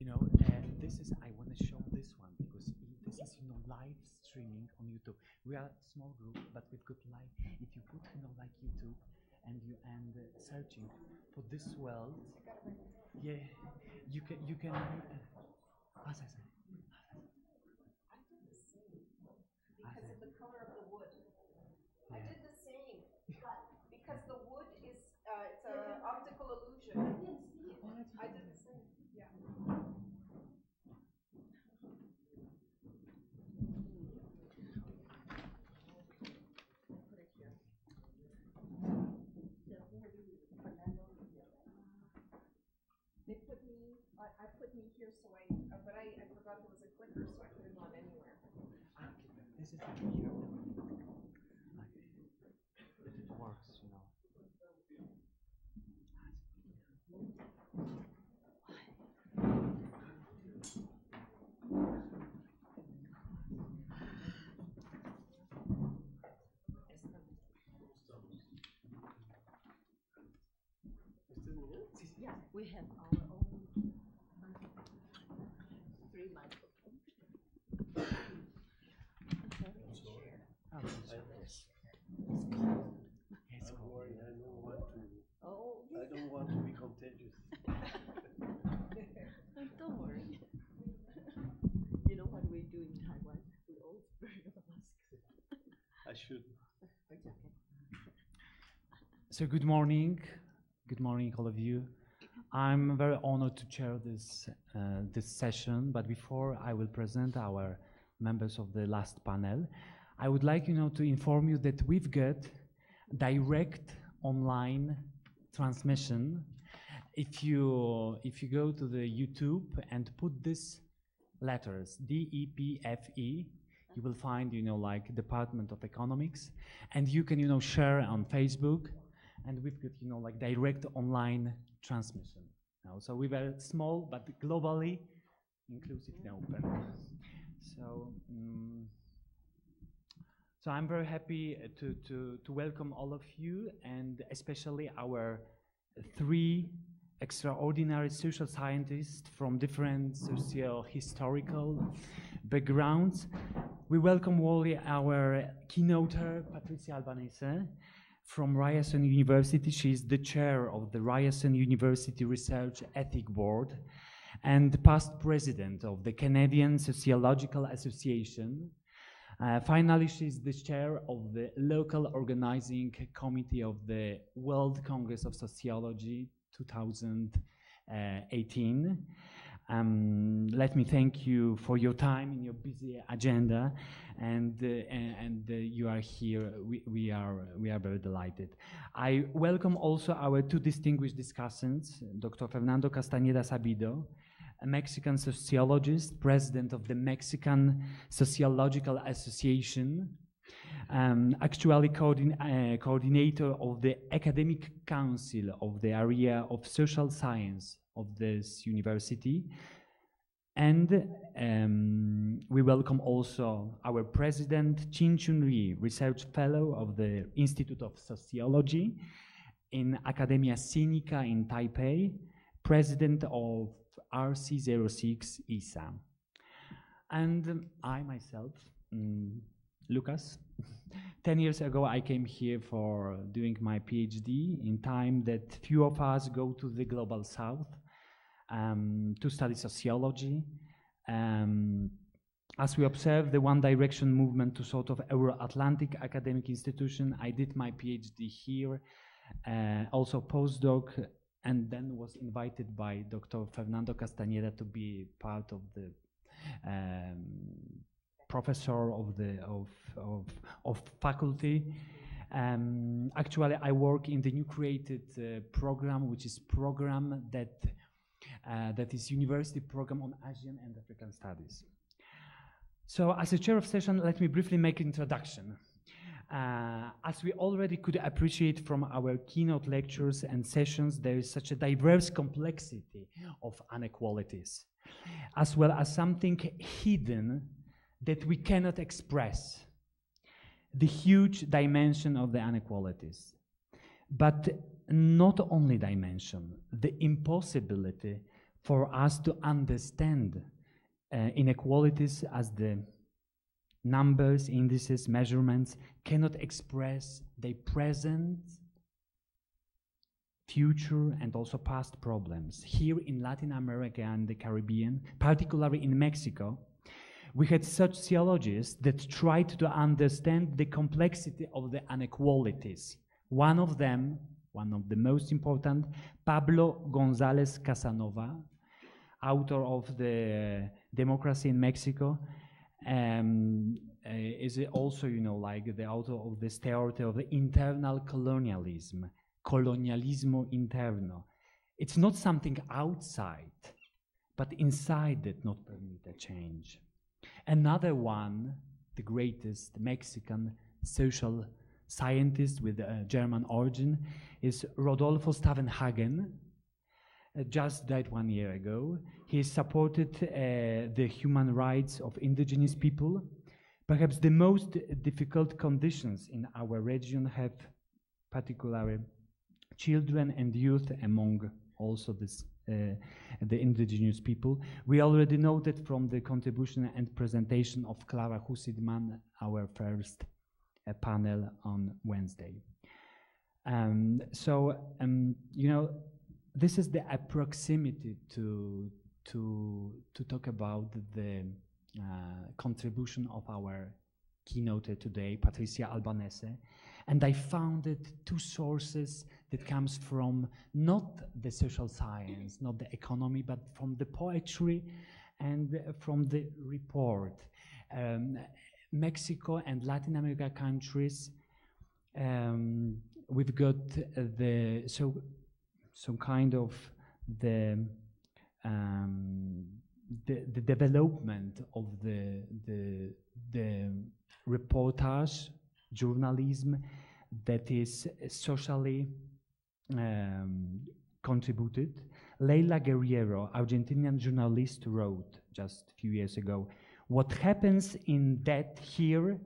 This is, I want to show this one because this is, live streaming on YouTube. We are a small group, but we've got live. If you put, like YouTube and searching for this world, yeah, you can. As I said. I did the same because of the color of the wood. Yeah. I did the same, but because the wood is it's an optical illusion. I didn't see it. I did the same. Yeah. They put me. I put me here, so but I forgot there was a clicker, so I put it on anywhere. This is the here. If it works, Yeah, we have our own 3 microphones. I don't want to be contagious. Don't worry. You know what we do in Taiwan? We always wear the masks. I should. Okay. So good morning, all of you. I'm very honored to chair this session. But before I will present our members of the last panel, I would like to inform you that we've got direct online transmission. If you go to the YouTube and put these letters DEPFE, you will find like Department of Economics, and you can share on Facebook, and we've got like direct online transmission. So we were small but globally inclusive and open. So I'm very happy to welcome all of you, and especially our 3 extraordinary social scientists from different socio-historical backgrounds. We welcome warmly our keynoter, Patricia Albanese, from Ryerson University. She is the chair of the Ryerson University Research Ethic Board and past president of the Canadian Sociological Association. Finally, she is the chair of the local organizing committee of the World Congress of Sociology 2018. Let me thank you for your time in your busy agenda, and you are here. We are very delighted. I welcome also our 2 distinguished discussants, Dr. Fernando Castañeda Sabido, a Mexican sociologist, president of the Mexican Sociological Association, actually coordinator of the Academic Council of the area of social science of this university. And we welcome also our president, Chin Chun Ri, research fellow of the Institute of Sociology in Academia Sinica in Taipei, president of RC06 ISA. And I myself, Lucas, 10 years ago I came here for doing my PhD in time that few of us go to the Global South to study sociology. As we observe the One Direction movement to sort of Euro-Atlantic academic institution, I did my PhD here, also postdoc, and then was invited by Dr. Fernando Castañeda to be part of the professor of the faculty. Actually, I work in the new created program, which is program that is university program on Asian and African studies. So, as a chair of session, let me briefly make an introduction. As we already could appreciate from our keynote lectures and sessions, there is such a diverse complexity of inequalities, as well as something hidden that we cannot express, the huge dimension of the inequalities. But not only dimension, the impossibility for us to understand inequalities as the numbers, indices, measurements cannot express the present, future, and also past problems. Here in Latin America and the Caribbean, particularly in Mexico, we had sociologists that tried to understand the complexity of the inequalities. One of them, one of the most important, Pablo González Casanova, author of the Democracy in Mexico, is also, you know, like the author of this theory of the internal colonialism, colonialismo interno. It's not something outside, but inside that not permit a change. Another one, the greatest Mexican social scientist with German origin, is Rodolfo Stavenhagen. Just died 1 year ago. He supported the human rights of indigenous people. Perhaps the most difficult conditions in our region have particularly children and youth among also this, the indigenous people. We already noted from the contribution and presentation of Clara Husidman, our first panel on Wednesday. You know, this is the proximity to talk about the contribution of our keynote today, Patricia Albanese, and I found two sources that comes from not the social science, not the economy, but from the poetry and from the report. Mexico and Latin America countries, we've got some kind of the development of the reportage journalism that is socially contributed. Leila Guerriero, Argentinian journalist, wrote just a few years ago, "What happens in that here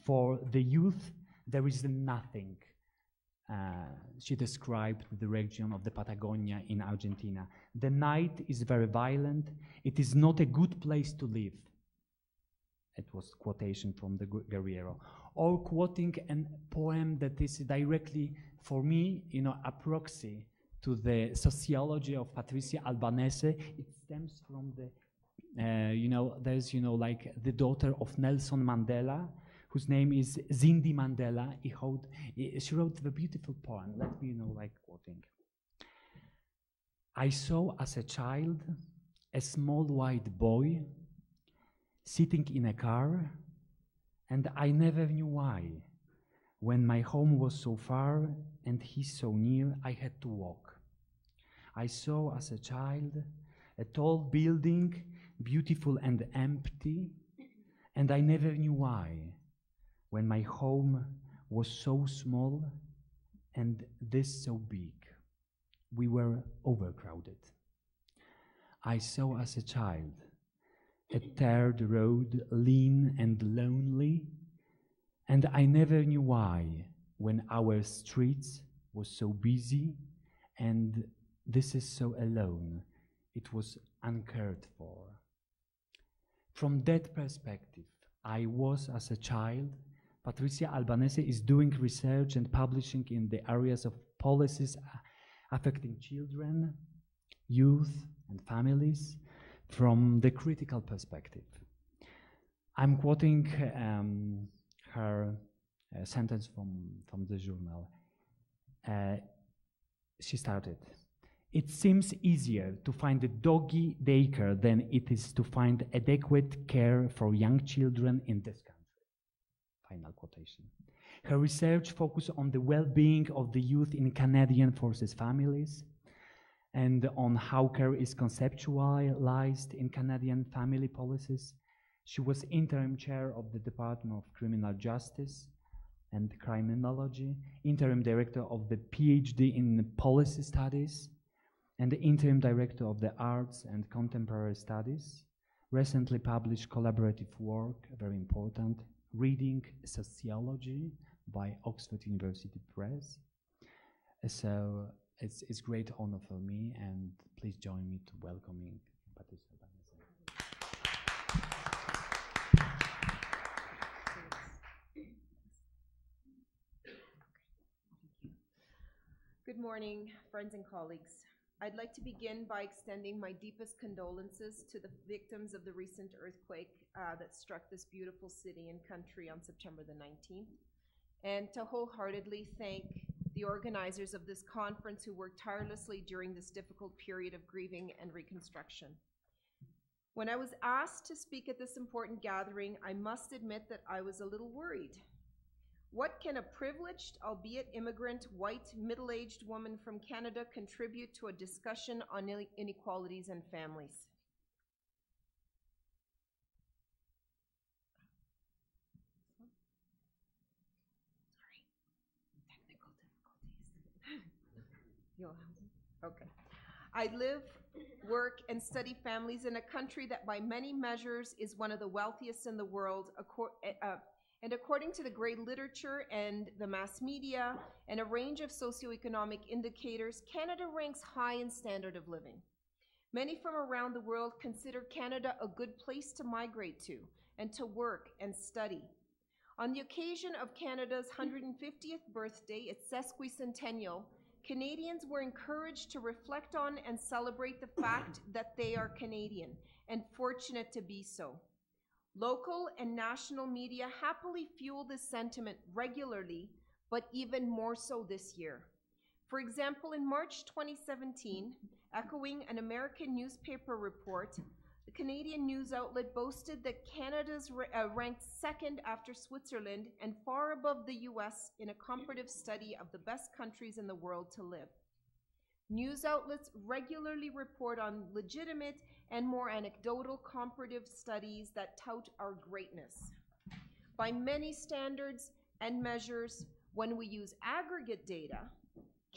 for the youth, there is nothing." She described the region of the Patagonia in Argentina. "The night is very violent. It is not a good place to live." It was quotation from the Guerriero. Or quoting a poem that is directly, for me, you know, a proxy to the sociology of Patricia Albanese. It stems from the, you know, there's, you know, like the daughter of Nelson Mandela, whose name is Zindi Mandela. She wrote a beautiful poem. Let me, you know, like quoting. "I saw as a child a small white boy sitting in a car, and I never knew why. When my home was so far and he so near, I had to walk. I saw as a child a tall building, beautiful and empty, and I never knew why. When my home was so small and this so big, we were overcrowded. I saw as a child a tarred road, lean and lonely, and I never knew why when our streets was so busy and this is so alone. It was uncared for." From that perspective, I was as a child. Patricia Albanese is doing research and publishing in the areas of policies affecting children, youth, and families from the critical perspective. I'm quoting her sentence from the journal. She started, "It seems easier to find a doggy daycare than it is to find adequate care for young children in this country." Final quotation. Her research focused on the well-being of the youth in Canadian Forces families and on how care is conceptualized in Canadian family policies. She was interim chair of the Department of Criminal Justice and Criminology, interim director of the PhD in Policy Studies, and the interim director of the Arts and Contemporary Studies. Recently published collaborative work, very important, Reading Sociology by Oxford University Press. So it's great honor for me, and please join me to welcoming Patricia. Good morning, friends and colleagues. I'd like to begin by extending my deepest condolences to the victims of the recent earthquake that struck this beautiful city and country on September the 19th, and to wholeheartedly thank the organizers of this conference who worked tirelessly during this difficult period of grieving and reconstruction. When I was asked to speak at this important gathering, I must admit that I was a little worried. What can a privileged, albeit immigrant, white, middle-aged woman from Canada contribute to a discussion on inequalities and families? Sorry, technical difficulties. Okay. I live, work, and study families in a country that by many measures is one of the wealthiest in the world, and according to the great literature and the mass media and a range of socioeconomic indicators, Canada ranks high in standard of living. Many from around the world consider Canada a good place to migrate to and to work and study. On the occasion of Canada's 150th birthday, its sesquicentennial, Canadians were encouraged to reflect on and celebrate the fact that they are Canadian and fortunate to be so. Local and national media happily fuel this sentiment regularly, but even more so this year. For example, in March 2017, echoing an American newspaper report, the Canadian news outlet boasted that Canada's ranked second after Switzerland and far above the US in a comparative study of the best countries in the world to live. News outlets regularly report on legitimate and more anecdotal comparative studies that tout our greatness. By many standards and measures, when we use aggregate data,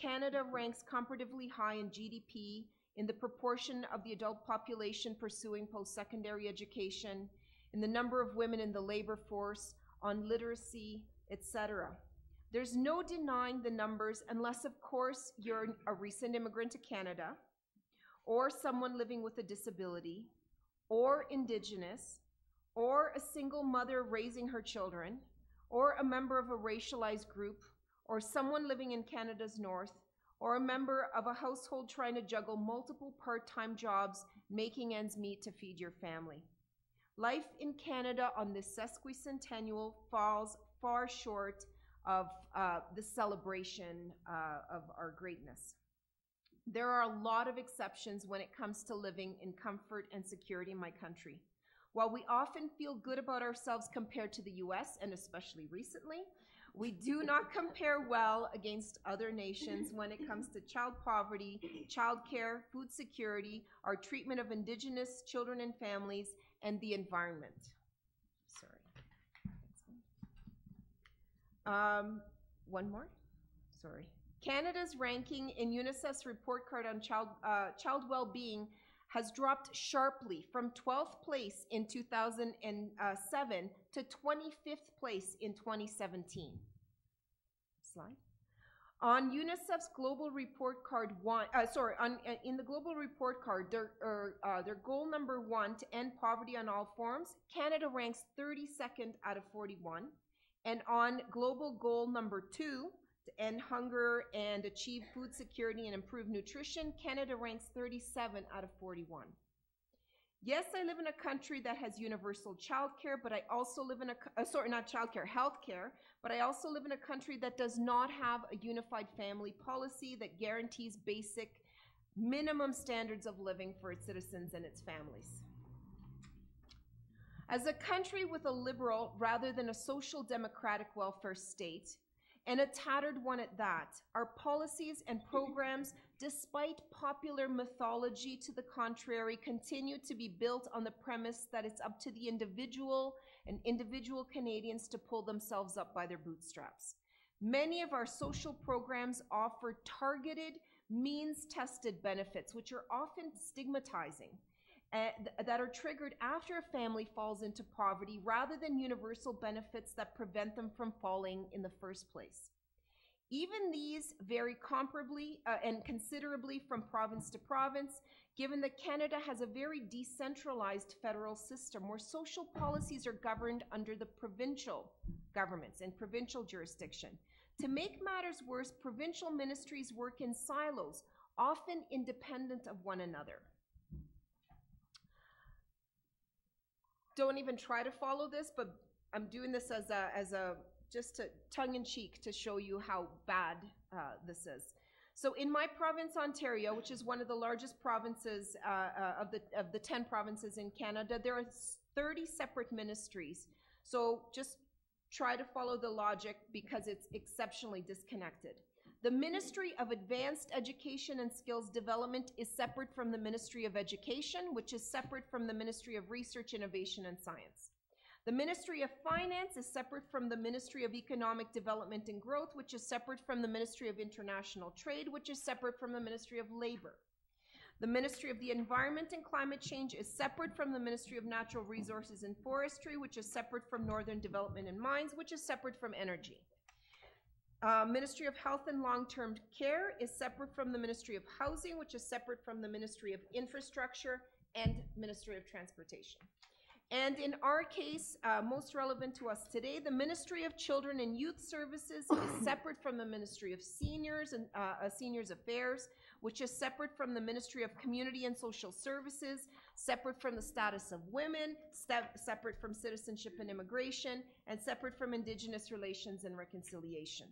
Canada ranks comparatively high in GDP, in the proportion of the adult population pursuing post-secondary education, in the number of women in the labor force, on literacy, etc. There's no denying the numbers unless, of course, you're a recent immigrant to Canada, or someone living with a disability, or Indigenous, or a single mother raising her children, or a member of a racialized group, or someone living in Canada's north, or a member of a household trying to juggle multiple part-time jobs, making ends meet to feed your family. Life in Canada on this sesquicentennial falls far short of the celebration of our greatness. There are a lot of exceptions when it comes to living in comfort and security in my country. While we often feel good about ourselves compared to the US, and especially recently, we do not compare well against other nations when it comes to child poverty, child care, food security, our treatment of Indigenous children and families, and the environment. Sorry. One more? Sorry. Canada's ranking in UNICEF's report card on child well-being has dropped sharply from 12th place in 2007 to 25th place in 2017. Slide. On UNICEF's global report card in the global report card, their goal number 1 to end poverty on all forms, Canada ranks 32nd out of 41. And on global goal number 2, to end hunger and achieve food security and improve nutrition, Canada ranks 37 out of 41. Yes, I live in a country that has universal childcare, but I also live in healthcare, but I also live in a country that does not have a unified family policy that guarantees basic minimum standards of living for its citizens and its families. As a country with a liberal rather than a social democratic welfare state, and a tattered one at that, our policies and programs, despite popular mythology to the contrary, continue to be built on the premise that it's up to the individual and individual Canadians to pull themselves up by their bootstraps. Many of our social programs offer targeted, means-tested benefits, which are often stigmatizing, that are triggered after a family falls into poverty rather than universal benefits that prevent them from falling in the first place. Even these vary comparably and considerably from province to province, given that Canada has a very decentralized federal system where social policies are governed under the provincial governments and provincial jurisdiction. To make matters worse, provincial ministries work in silos, often independent of one another. Don't even try to follow this, but I'm doing this as a just to tongue-in-cheek to show you how bad this is. So in my province, Ontario, which is one of the largest provinces of the 10 provinces in Canada, there are 30 separate ministries. So just try to follow the logic because it's exceptionally disconnected. The Ministry of Advanced Education and Skills Development is separate from the Ministry of Education, which is separate from the Ministry of Research, Innovation, and Science. The Ministry of Finance is separate from the Ministry of Economic Development and Growth, which is separate from the Ministry of International Trade, which is separate from the Ministry of Labor. The Ministry of the Environment and Climate Change is separate from the Ministry of Natural Resources and Forestry, which is separate from Northern Development and Mines, which is separate from Energy. Ministry of Health and Long-Term Care is separate from the Ministry of Housing, which is separate from the Ministry of Infrastructure and Ministry of Transportation. And in our case, most relevant to us today, the Ministry of Children and Youth Services is separate from the Ministry of Seniors and Seniors Affairs, which is separate from the Ministry of Community and Social Services, separate from the Status of Women, separate from Citizenship and Immigration, and separate from Indigenous Relations and Reconciliation.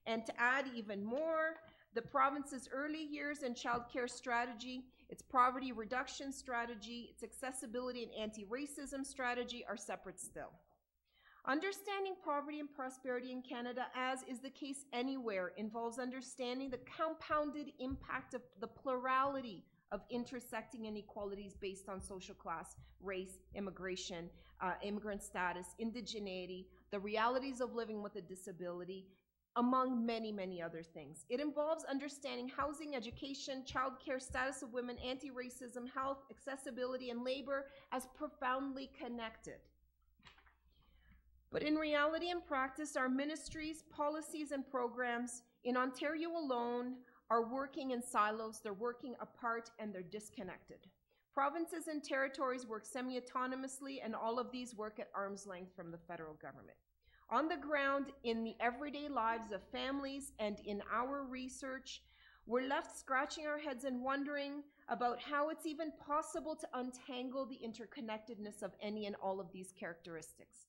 And to add even more, the province's early years and child care strategy, its poverty reduction strategy, its accessibility and anti-racism strategy are separate still. Understanding poverty and prosperity in Canada, as is the case anywhere, involves understanding the compounded impact of the plurality of intersecting inequalities based on social class, race, immigration, immigrant status, indigeneity, the realities of living with a disability, among many, many other things. It involves understanding housing, education, childcare, status of women, anti-racism, health, accessibility, and labor as profoundly connected. But in reality and practice, our ministries, policies, and programs in Ontario alone are working in silos, they're working apart, and they're disconnected. Provinces and territories work semi-autonomously, and all of these work at arm's length from the federal government. On the ground, in the everyday lives of families and in our research, we're left scratching our heads and wondering about how it's even possible to untangle the interconnectedness of any and all of these characteristics.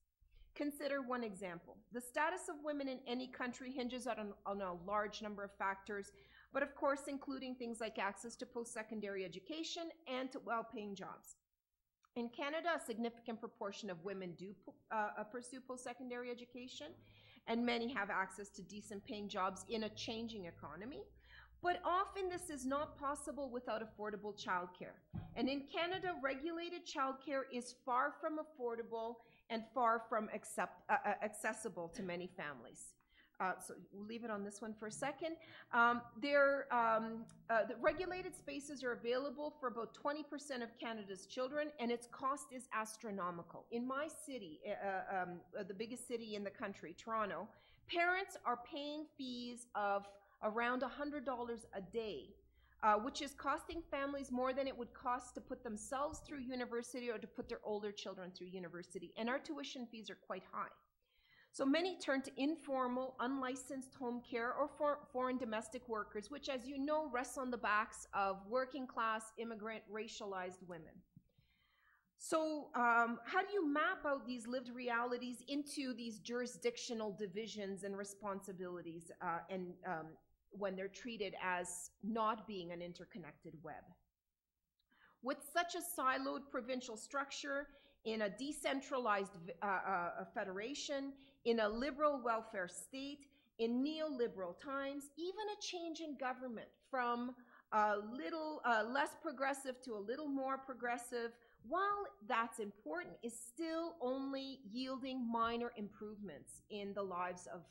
Consider one example. The status of women in any country hinges on a large number of factors, but of course including things like access to post-secondary education and to well-paying jobs. In Canada, a significant proportion of women do pursue post-secondary education, and many have access to decent paying jobs in a changing economy. But often this is not possible without affordable childcare. And in Canada, regulated childcare is far from affordable and far from accessible to many families. So we'll leave it on this one for a second. The regulated spaces are available for about 20% of Canada's children, and its cost is astronomical. In my city, the biggest city in the country, Toronto, parents are paying fees of around $100 a day, which is costing families more than it would cost to put themselves through university or to put their older children through university, and our tuition fees are quite high. So many turn to informal, unlicensed home care or foreign domestic workers, which, as you know, rests on the backs of working class, immigrant, racialized women. So how do you map out these lived realities into these jurisdictional divisions and responsibilities when they're treated as not being an interconnected web? With such a siloed provincial structure, in a decentralized federation, in a liberal welfare state, in neoliberal times, even a change in government from a little less progressive to a little more progressive, while that's important, is still only yielding minor improvements in the lives of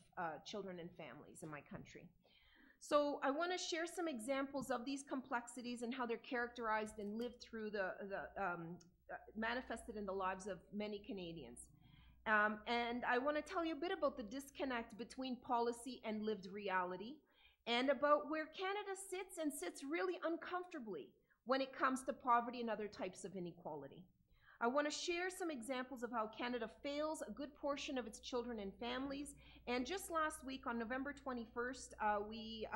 children and families in my country. So I want to share some examples of these complexities and how they're characterized and lived through manifested in the lives of many Canadians. And I want to tell you a bit about the disconnect between policy and lived reality, and about where Canada sits really uncomfortably when it comes to poverty and other types of inequality. I want to share some examples of how Canada fails a good portion of its children and families. And just last week, on November 21st, we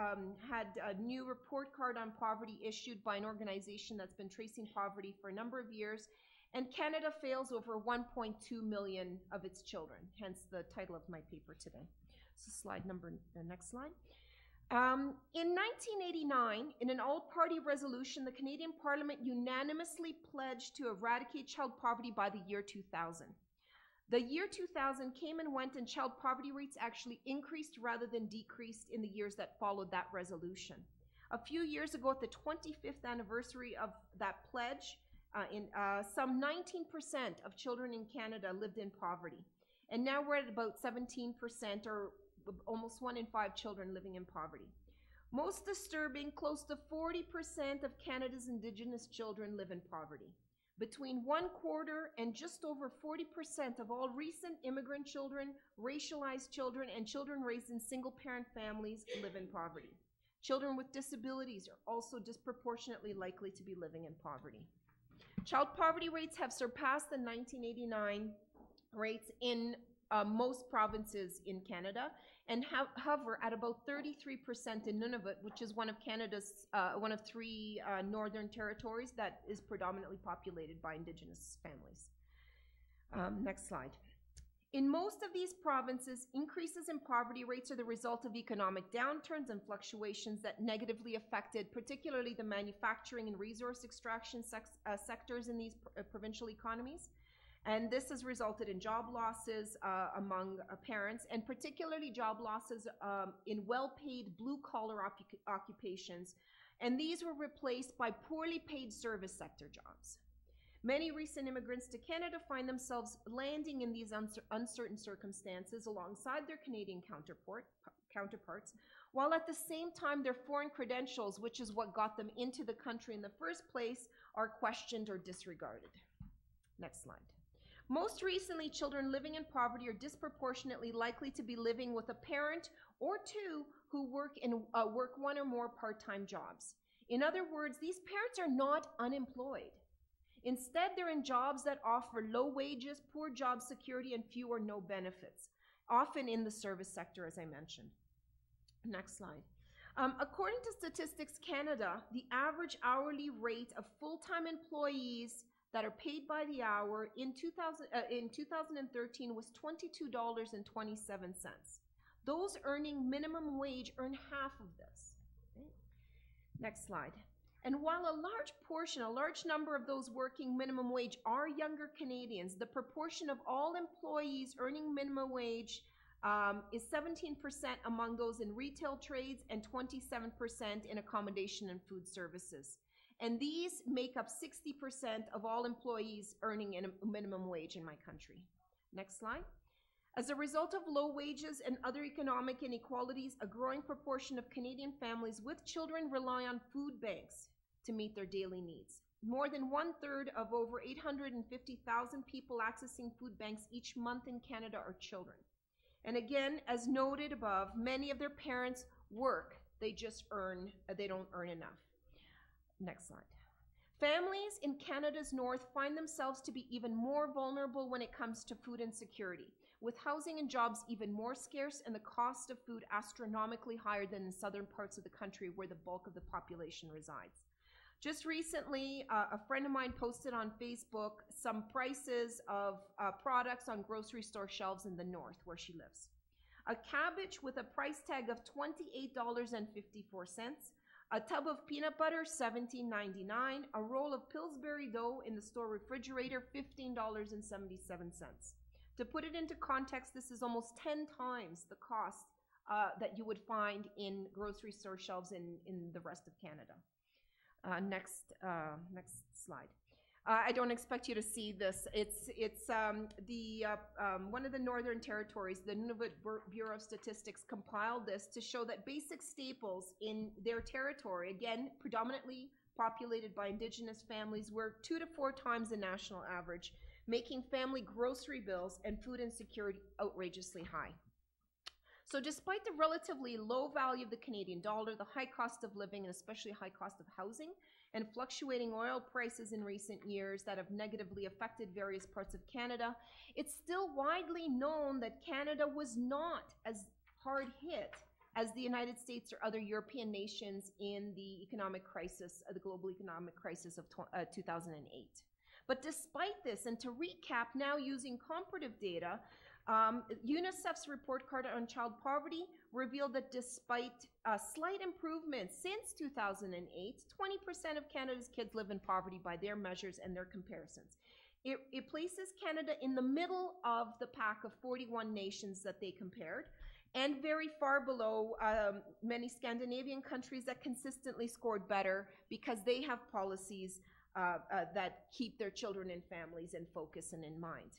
had a new report card on poverty issued by an organization that's been tracing poverty for a number of years. And Canada fails over 1.2 million of its children, hence the title of my paper today. So next slide. In 1989, in an all-party resolution, the Canadian Parliament unanimously pledged to eradicate child poverty by the year 2000. The year 2000 came and went, and child poverty rates actually increased rather than decreased in the years that followed that resolution. A few years ago, at the 25th anniversary of that pledge, some 19% of children in Canada lived in poverty. And now we're at about 17%, or almost 1 in 5 children living in poverty. Most disturbing, close to 40% of Canada's Indigenous children live in poverty. Between 1/4 and just over 40% of all recent immigrant children, racialized children, and children raised in single-parent families live in poverty. Children with disabilities are also disproportionately likely to be living in poverty. Child poverty rates have surpassed the 1989 rates in most provinces in Canada, and hover at about 33% in Nunavut, which is one of Canada's, one of 3 northern territories that is predominantly populated by Indigenous families. Next slide. In most of these provinces, increases in poverty rates are the result of economic downturns and fluctuations that negatively affected particularly the manufacturing and resource extraction sectors in these provincial economies. And this has resulted in job losses among parents, and particularly job losses in well-paid blue-collar occupations. And these were replaced by poorly paid service sector jobs. Many recent immigrants to Canada find themselves landing in these uncertain circumstances alongside their Canadian counterparts, while at the same time their foreign credentials, which is what got them into the country in the first place, are questioned or disregarded. Next slide. Most recently, children living in poverty are disproportionately likely to be living with a parent or 2 who work 1 or more part-time jobs. In other words, these parents are not unemployed. Instead, they're in jobs that offer low wages, poor job security, and few or no benefits, often in the service sector, as I mentioned. Next slide. According to Statistics Canada, the average hourly rate of full-time employees that are paid by the hour in 2013 was $22.27. Those earning minimum wage earn half of this. Okay. Next slide. And while a large number of those working minimum wage are younger Canadians, the proportion of all employees earning minimum wage is 17% among those in retail trades and 27% in accommodation and food services. And these make up 60% of all employees earning a minimum wage in my country. Next slide. As a result of low wages and other economic inequalities, a growing proportion of Canadian families with children rely on food banks to meet their daily needs. More than 1/3 of over 850,000 people accessing food banks each month in Canada are children. And again, as noted above, many of their parents work, they don't earn enough. Next slide. Families in Canada's north find themselves to be even more vulnerable when it comes to food insecurity, with housing and jobs even more scarce and the cost of food astronomically higher than in southern parts of the country where the bulk of the population resides. Just recently, a friend of mine posted on Facebook some prices of products on grocery store shelves in the north where she lives. A cabbage with a price tag of $28.54, a tub of peanut butter, $17.99, a roll of Pillsbury dough in the store refrigerator, $15.77. To put it into context, this is almost 10 times the cost that you would find in grocery store shelves in the rest of Canada. Next slide. I don't expect you to see this. It's one of the northern territories, the Nunavut Bureau of Statistics, compiled this to show that basic staples in their territory, again, predominantly populated by Indigenous families, were 2 to 4 times the national average. making family grocery bills and food insecurity outrageously high. So despite the relatively low value of the Canadian dollar, the high cost of living, and especially high cost of housing, and fluctuating oil prices in recent years that have negatively affected various parts of Canada, it's still widely known that Canada was not as hard hit as the United States or other European nations in the economic crisis, the global economic crisis of 2008. But despite this, and to recap now using comparative data, UNICEF's report card on child poverty revealed that despite slight improvements since 2008, 20% of Canada's kids live in poverty by their measures and their comparisons. It places Canada in the middle of the pack of 41 nations that they compared, and very far below many Scandinavian countries that consistently scored better because they have policies that keep their children and families in focus and in mind.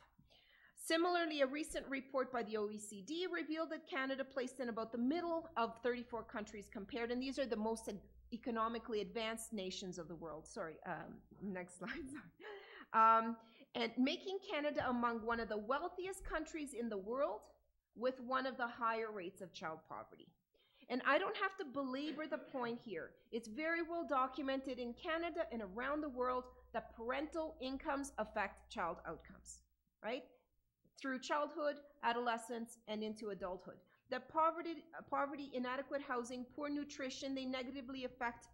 Similarly, a recent report by the OECD revealed that Canada placed in about the middle of 34 countries compared, and these are the most economically advanced nations of the world. Sorry, next slide. And making Canada among one of the wealthiest countries in the world with one of the higher rates of child poverty. And I don't have to belabor the point here. It's very well documented in Canada and around the world that parental incomes affect child outcomes, right? Through childhood, adolescence, and into adulthood. That poverty, inadequate housing, poor nutrition, they negatively affect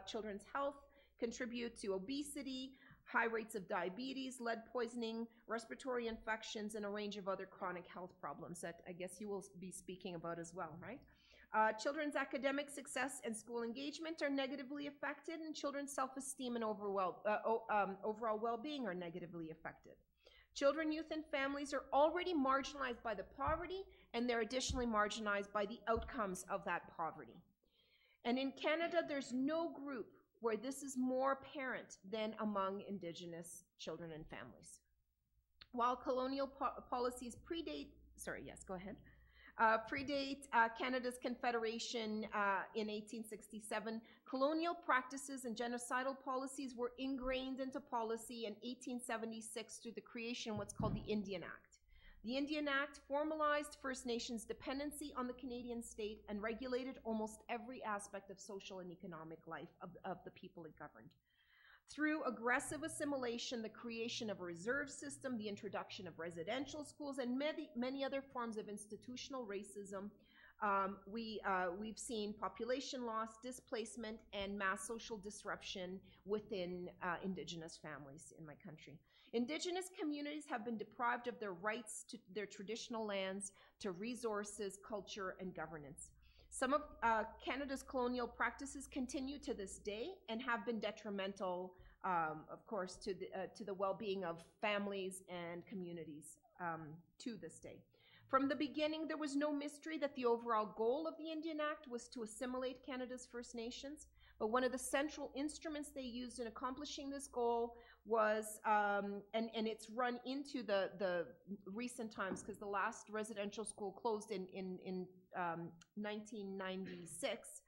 children's health, contribute to obesity, high rates of diabetes, lead poisoning, respiratory infections, and a range of other chronic health problems that I guess you will be speaking about as well, right? Children's academic success and school engagement are negatively affected, and children's self-esteem and overall well-being are negatively affected. Children, youth, and families are already marginalized by the poverty, and they're additionally marginalized by the outcomes of that poverty. And in Canada, there's no group where this is more apparent than among Indigenous children and families. While colonial policies predate Canada's Confederation in 1867, colonial practices and genocidal policies were ingrained into policy in 1876 through the creation of what's called the Indian Act. The Indian Act formalized First Nations dependency on the Canadian state and regulated almost every aspect of social and economic life of the people it governed. Through aggressive assimilation, the creation of a reserve system, the introduction of residential schools, and many other forms of institutional racism, we've seen population loss, displacement, and mass social disruption within Indigenous families in my country. Indigenous communities have been deprived of their rights to their traditional lands, to resources, culture, and governance. Some of Canada's colonial practices continue to this day and have been detrimental, of course, to the well-being of families and communities to this day. From the beginning, there was no mystery that the overall goal of the Indian Act was to assimilate Canada's First Nations, but one of the central instruments they used in accomplishing this goal was, and it's run into the recent times because the last residential school closed in 1996,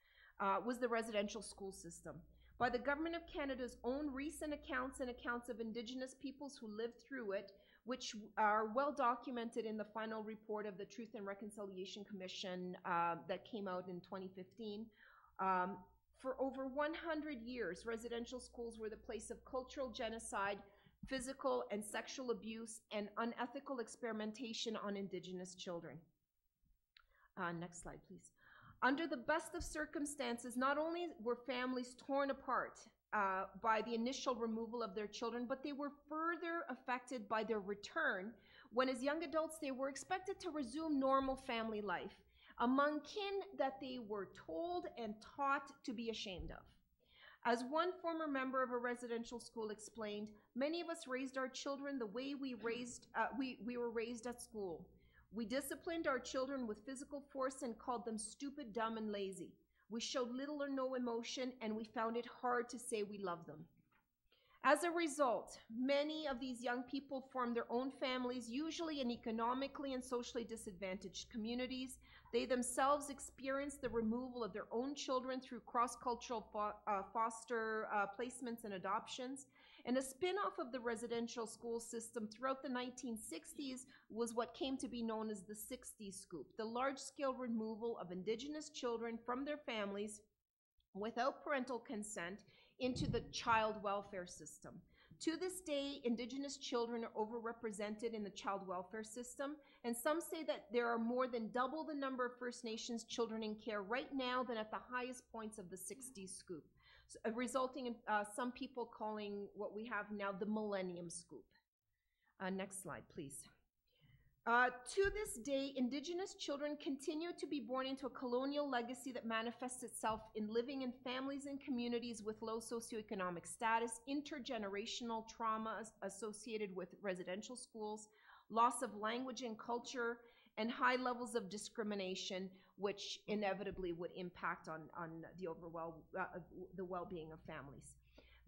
was the residential school system. By the Government of Canada's own recent accounts and accounts of Indigenous peoples who lived through it, which are well documented in the final report of the Truth and Reconciliation Commission that came out in 2015, for over 100 years, residential schools were the place of cultural genocide, physical and sexual abuse, and unethical experimentation on Indigenous children. Next slide, please. Under the best of circumstances, not only were families torn apart by the initial removal of their children, but they were further affected by their return when, as young adults, they were expected to resume normal family life among kin that they were told and taught to be ashamed of. As one former member of a residential school explained, many of us raised our children the way we were raised at school. We disciplined our children with physical force and called them stupid, dumb, and lazy. We showed little or no emotion, and we found it hard to say we loved them. As a result, many of these young people form their own families, usually in economically and socially disadvantaged communities. They themselves experience the removal of their own children through cross-cultural foster placements and adoptions. And a spin-off of the residential school system throughout the 1960s was what came to be known as the 60s scoop, the large-scale removal of Indigenous children from their families without parental consent into the child welfare system. To this day, Indigenous children are overrepresented in the child welfare system, and some say that there are more than double the number of First Nations children in care right now than at the highest points of the 60s scoop, so, resulting in some people calling what we have now the Millennium Scoop. Next slide, please. To this day, Indigenous children continue to be born into a colonial legacy that manifests itself in living in families and communities with low socioeconomic status, intergenerational traumas associated with residential schools, loss of language and culture, and high levels of discrimination, which inevitably would impact on the well-being of families.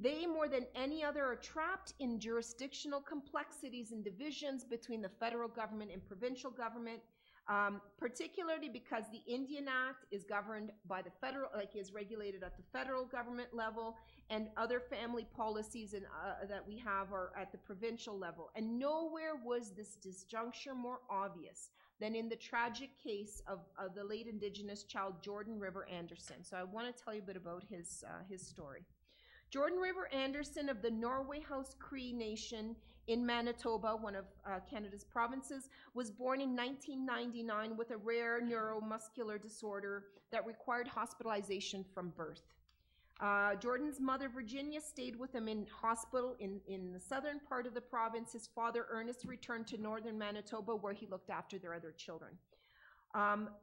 They, more than any other, are trapped in jurisdictional complexities and divisions between the federal government and provincial government, particularly because the Indian Act is governed by the federal, is regulated at the federal government level, and other family policies that we have are at the provincial level. And nowhere was this disjuncture more obvious than in the tragic case of the late Indigenous child, Jordan River Anderson. So I want to tell you a bit about his story. Jordan River Anderson of the Norway House Cree Nation in Manitoba, one of Canada's provinces, was born in 1999 with a rare neuromuscular disorder that required hospitalization from birth. Jordan's mother, Virginia, stayed with him in hospital in the southern part of the province. His father, Ernest, returned to northern Manitoba, where he looked after their other children.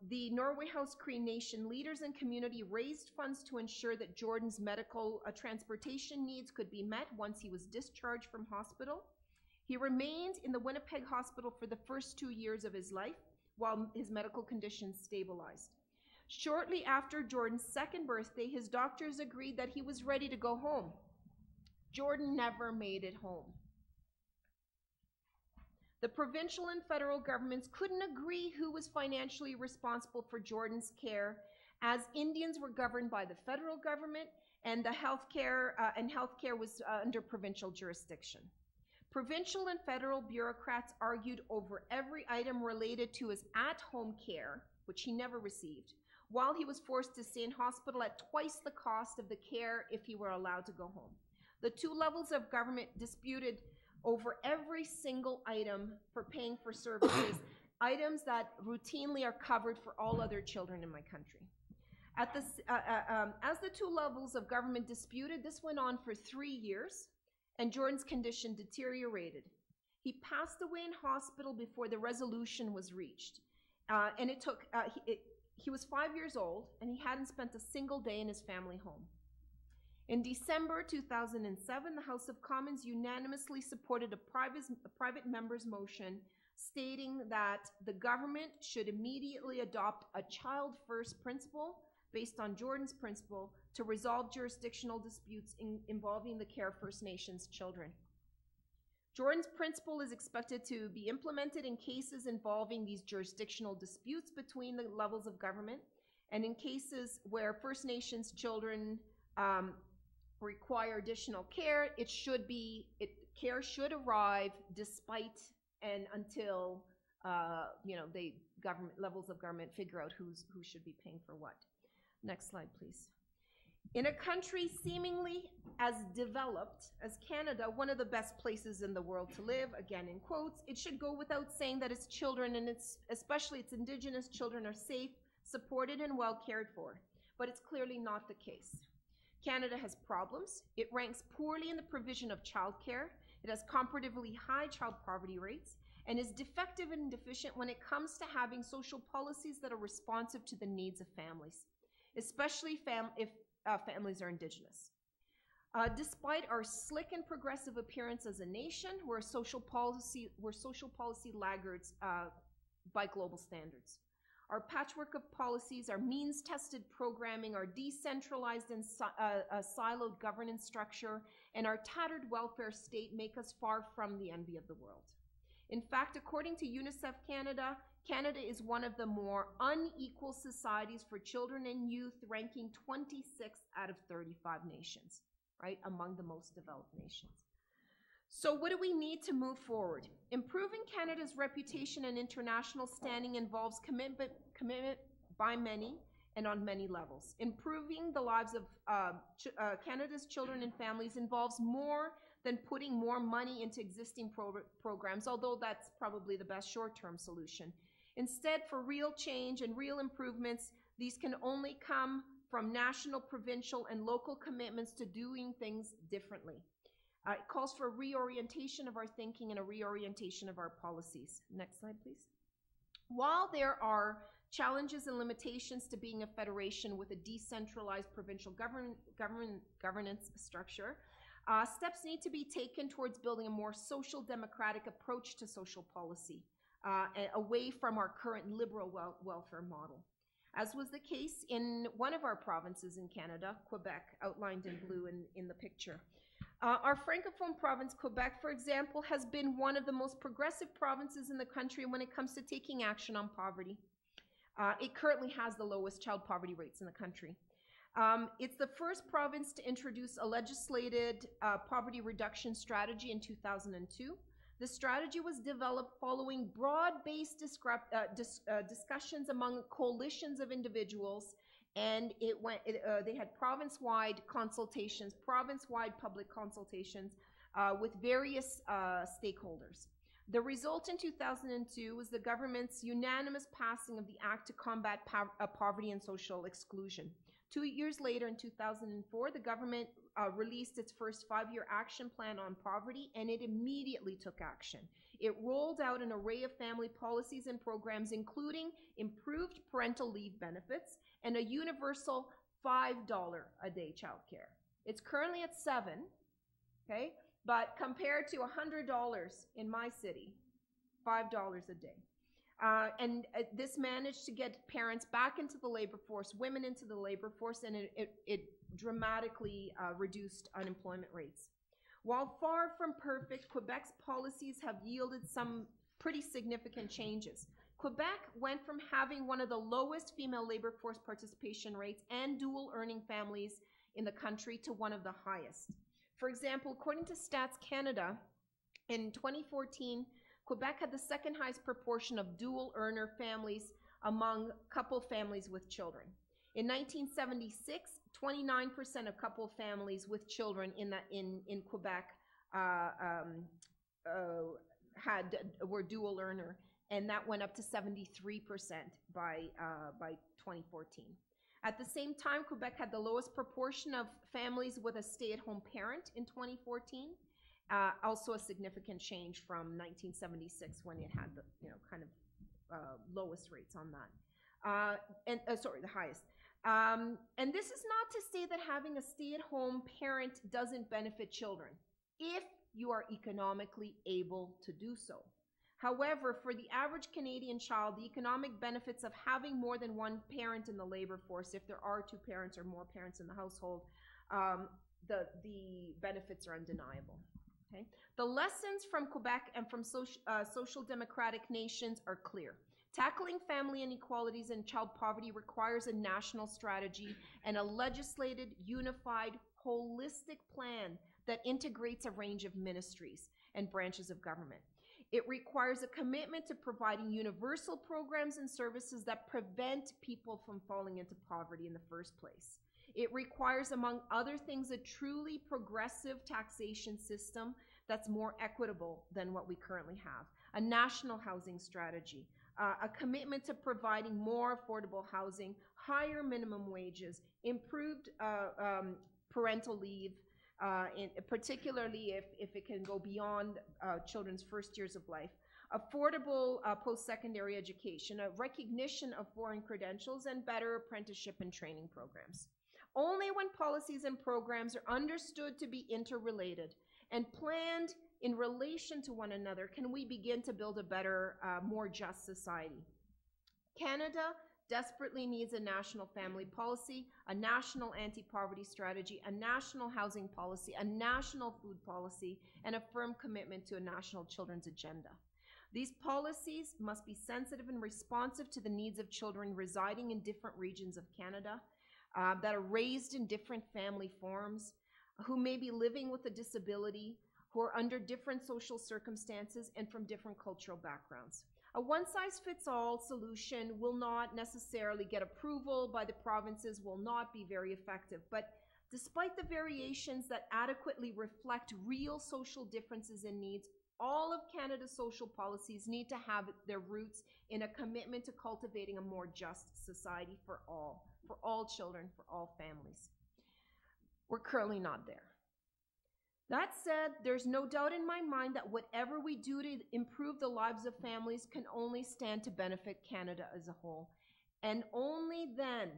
The Norway House Cree Nation leaders and community raised funds to ensure that Jordan's medical transportation needs could be met once he was discharged from hospital. He remained in the Winnipeg Hospital for the first 2 years of his life while his medical condition stabilized. Shortly after Jordan's second birthday, his doctors agreed that he was ready to go home. Jordan never made it home. The provincial and federal governments couldn't agree who was financially responsible for Jordan's care, as Indians were governed by the federal government and the healthcare was under provincial jurisdiction. Provincial and federal bureaucrats argued over every item related to his at-home care, which he never received, while he was forced to stay in hospital at twice the cost of the care if he were allowed to go home. The two levels of government disputed over every single item for paying for services, items that routinely are covered for all other children in my country. As the two levels of government disputed, this went on for 3 years, and Jordan's condition deteriorated. He passed away in hospital before the resolution was reached. And he was 5 years old, and he hadn't spent a single day in his family home. In December 2007, the House of Commons unanimously supported a private member's motion stating that the government should immediately adopt a child-first principle based on Jordan's principle to resolve jurisdictional disputes involving the care of First Nations children. Jordan's principle is expected to be implemented in cases involving these jurisdictional disputes between the levels of government, and in cases where First Nations children require additional care, care should arrive despite and until levels of government figure out who should be paying for what. Next slide, please. In a country seemingly as developed as Canada, one of the best places in the world to live, again in quotes, it should go without saying that its children, and especially its Indigenous children, are safe, supported, and well cared for. But it's clearly not the case. Canada has problems. It ranks poorly in the provision of childcare. It has comparatively high child poverty rates, and is defective and deficient when it comes to having social policies that are responsive to the needs of families, especially if families are Indigenous. Despite our slick and progressive appearance as a nation, we're social policy laggards by global standards. Our patchwork of policies, our means-tested programming, our decentralized and siloed governance structure, and our tattered welfare state make us far from the envy of the world. In fact, according to UNICEF Canada, Canada is one of the more unequal societies for children and youth, ranking 26th out of 35 nations, right, among the most developed nations. So what do we need to move forward? Improving Canada's reputation and international standing involves commitment by many and on many levels. Improving the lives of Canada's children and families involves more than putting more money into existing programs, although that's probably the best short-term solution. Instead, for real change and real improvements, these can only come from national, provincial, and local commitments to doing things differently. It calls for a reorientation of our thinking and a reorientation of our policies. Next slide, please. While there are challenges and limitations to being a federation with a decentralized provincial governance structure, steps need to be taken towards building a more social democratic approach to social policy, away from our current liberal welfare model. As was the case in one of our provinces in Canada, Quebec, outlined in blue in the picture. Our Francophone province, Quebec, for example, has been one of the most progressive provinces in the country when it comes to taking action on poverty. It currently has the lowest child poverty rates in the country. It's the first province to introduce a legislated poverty reduction strategy in 2002. The strategy was developed following broad-based discussions among coalitions of individuals, and they had province-wide consultations, province-wide public consultations with various stakeholders. The result in 2002 was the government's unanimous passing of the Act to Combat Poverty and Social Exclusion. 2 years later, in 2004, the government released its first 5-year action plan on poverty, and it immediately took action. It rolled out an array of family policies and programs, including improved parental leave benefits and a universal $5 a day childcare. It's currently at $7, okay? But compared to $100 in my city, $5 a day. This managed to get parents back into the labor force, women into the labor force, and it dramatically reduced unemployment rates. While far from perfect, Quebec's policies have yielded some pretty significant changes. Quebec went from having one of the lowest female labor force participation rates and dual earning families in the country to one of the highest. For example, according to Stats Canada, in 2014, Quebec had the second highest proportion of dual earner families among couple families with children. In 1976, 29% of couple families with children in Quebec were dual earner, and that went up to 73% by 2014. At the same time, Quebec had the lowest proportion of families with a stay-at-home parent in 2014. Also a significant change from 1976 when it had the lowest rates on that, the highest. And this is not to say that having a stay-at-home parent doesn't benefit children, if you are economically able to do so. However, for the average Canadian child, the economic benefits of having more than one parent in the labor force, if there are 2 parents or more parents in the household, the benefits are undeniable. Okay? The lessons from Quebec and from social democratic nations are clear. Tackling family inequalities and child poverty requires a national strategy and a legislated, unified, holistic plan that integrates a range of ministries and branches of government. It requires a commitment to providing universal programs and services that prevent people from falling into poverty in the first place. It requires, among other things, a truly progressive taxation system that's more equitable than what we currently have, a national housing strategy, a commitment to providing more affordable housing, higher minimum wages, improved parental leave, particularly if it can go beyond children's first years of life, affordable post-secondary education, a recognition of foreign credentials, and better apprenticeship and training programs. Only when policies and programs are understood to be interrelated and planned in relation to one another can we begin to build a better, more just society. Canada desperately needs a national family policy, a national anti-poverty strategy, a national housing policy, a national food policy, and a firm commitment to a national children's agenda. These policies must be sensitive and responsive to the needs of children residing in different regions of Canada, that are raised in different family forms, who may be living with a disability, who are under different social circumstances and from different cultural backgrounds. A one-size-fits-all solution will not necessarily get approval by the provinces, will not be very effective, but despite the variations that adequately reflect real social differences and needs, all of Canada's social policies need to have their roots in a commitment to cultivating a more just society for all children, for all families. We're currently not there. That said, there's no doubt in my mind that whatever we do to improve the lives of families can only stand to benefit Canada as a whole. And only then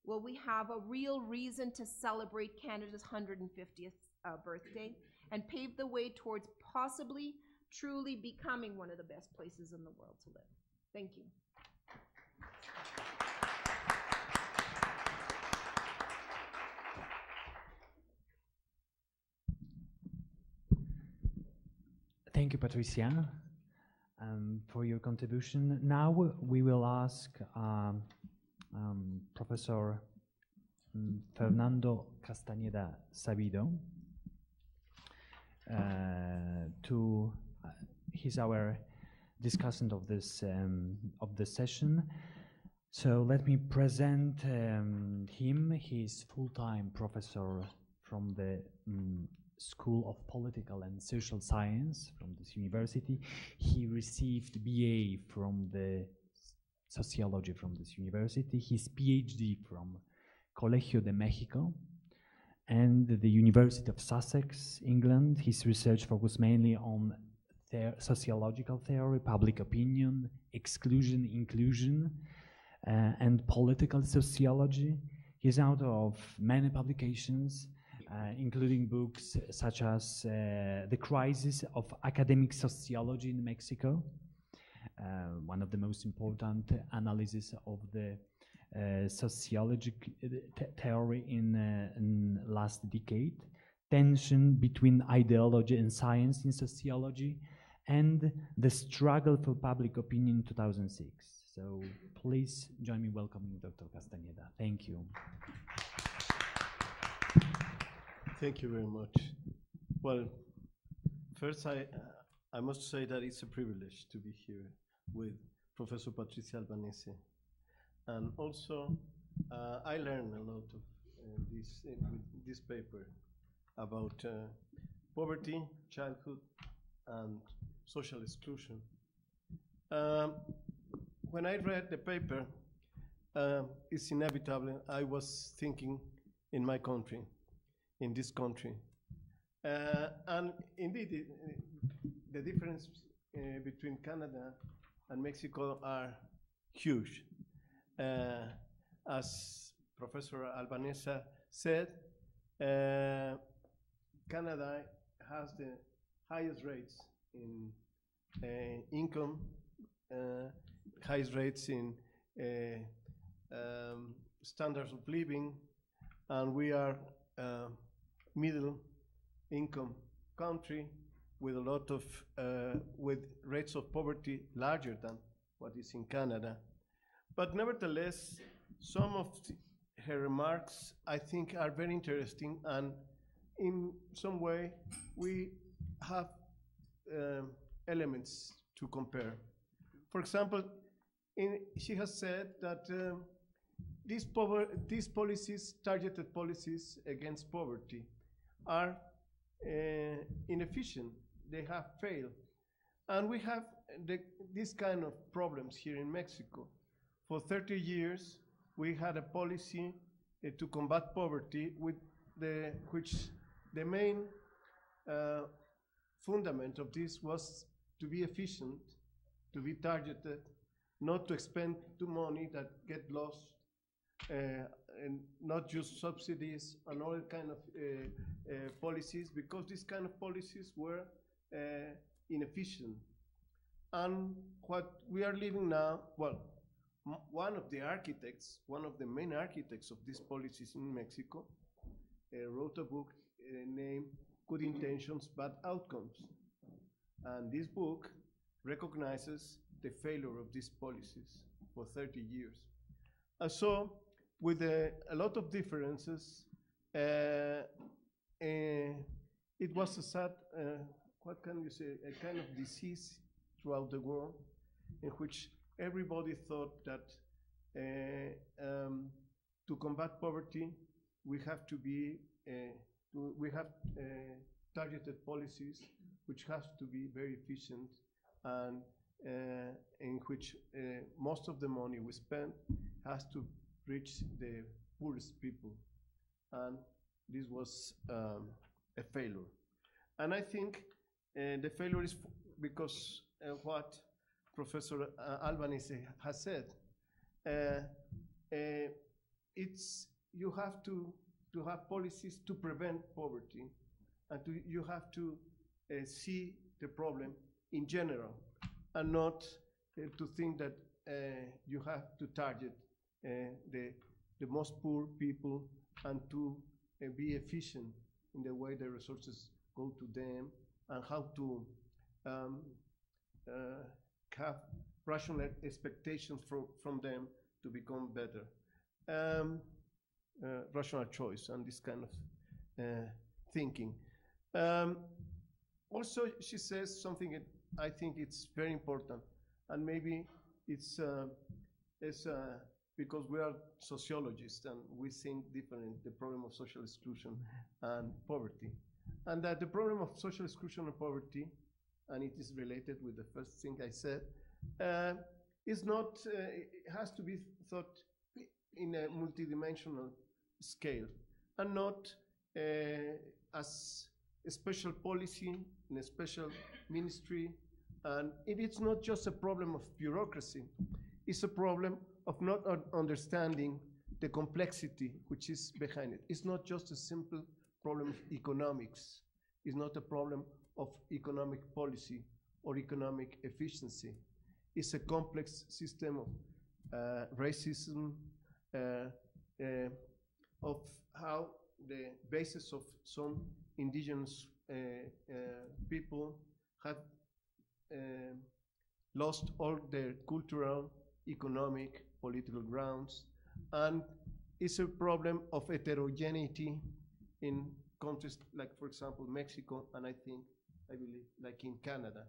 will we have a real reason to celebrate Canada's 150th birthday and pave the way towards possibly truly becoming one of the best places in the world to live. Thank you. Thank you, Patricia, for your contribution. Now we will ask Professor Fernando Castañeda Sabido he's our discussant of this session. So let me present him. He's full-time professor from the School of Political and Social Science from this university. He received BA from the sociology from this university, his PhD from Colegio de Mexico and the University of Sussex, England. His research focused mainly on sociological theory, public opinion, exclusion, inclusion, and political sociology. He's author of many publications, including books such as The Crisis of Academic Sociology in Mexico, one of the most important analysis of the sociology theory in last decade, Tension Between Ideology and Science in Sociology, and The Struggle for Public Opinion in 2006. So please join me welcoming Dr. Castañeda. Thank you. Thank you very much. Well, first I must say that it's a privilege to be here with Professor Patricia Albanese. And also, I learned a lot of with this paper about poverty, childhood, and social exclusion. When I read the paper, it's inevitable, I was thinking in my country, in this country. And indeed, the difference between Canada and Mexico are huge. As Professor Albanese said, Canada has the highest rates in income, highest rates in standards of living, and we are middle income country with a lot of with rates of poverty larger than what is in Canada. But nevertheless, some of her remarks I think are very interesting, and in some way we have elements to compare. For example, she has said that these policies, targeted policies against poverty, are inefficient. They have failed. And we have this kind of problems here in Mexico. For 30 years, we had a policy to combat poverty which the main fundament of this was to be efficient, to be targeted, not to expend too money that get lost, and not just subsidies and all kind of policies, because these kind of policies were inefficient. And what we are living now, well, one of the architects, one of the main architects of these policies in Mexico, wrote a book named Good Intentions, Bad Outcomes. And this book recognizes the failure of these policies for 30 years. And so, with a lot of differences, it was a sad, what can you say, a kind of disease throughout the world, in which everybody thought that to combat poverty, we have to be, we have targeted policies which have to be very efficient, and in which most of the money we spend has to reach the poorest people. And this was a failure. And I think the failure is because what Professor Albanese has said. It's, you have to have policies to prevent poverty, and you have to see the problem in general, and not to think that you have to target the most poor people, and to be efficient in the way the resources go to them, and how to have rational expectations from them to become better. Rational choice and this kind of thinking. Also, she says something that I think it's very important, and maybe it's because we are sociologists and we think different, the problem of social exclusion and poverty. And that the problem of social exclusion and poverty, and it is related with the first thing I said, is not, it has to be thought in a multidimensional scale, and not as a special policy in a special ministry. And it's not just a problem of bureaucracy, it's a problem of not understanding the complexity which is behind it. It's not just a simple problem of economics. It's not a problem of economic policy or economic efficiency. It's a complex system of racism, of how the basis of some indigenous people have lost all their cultural, economic, political grounds, and it's a problem of heterogeneity in countries like, for example, Mexico, and I believe, like in Canada.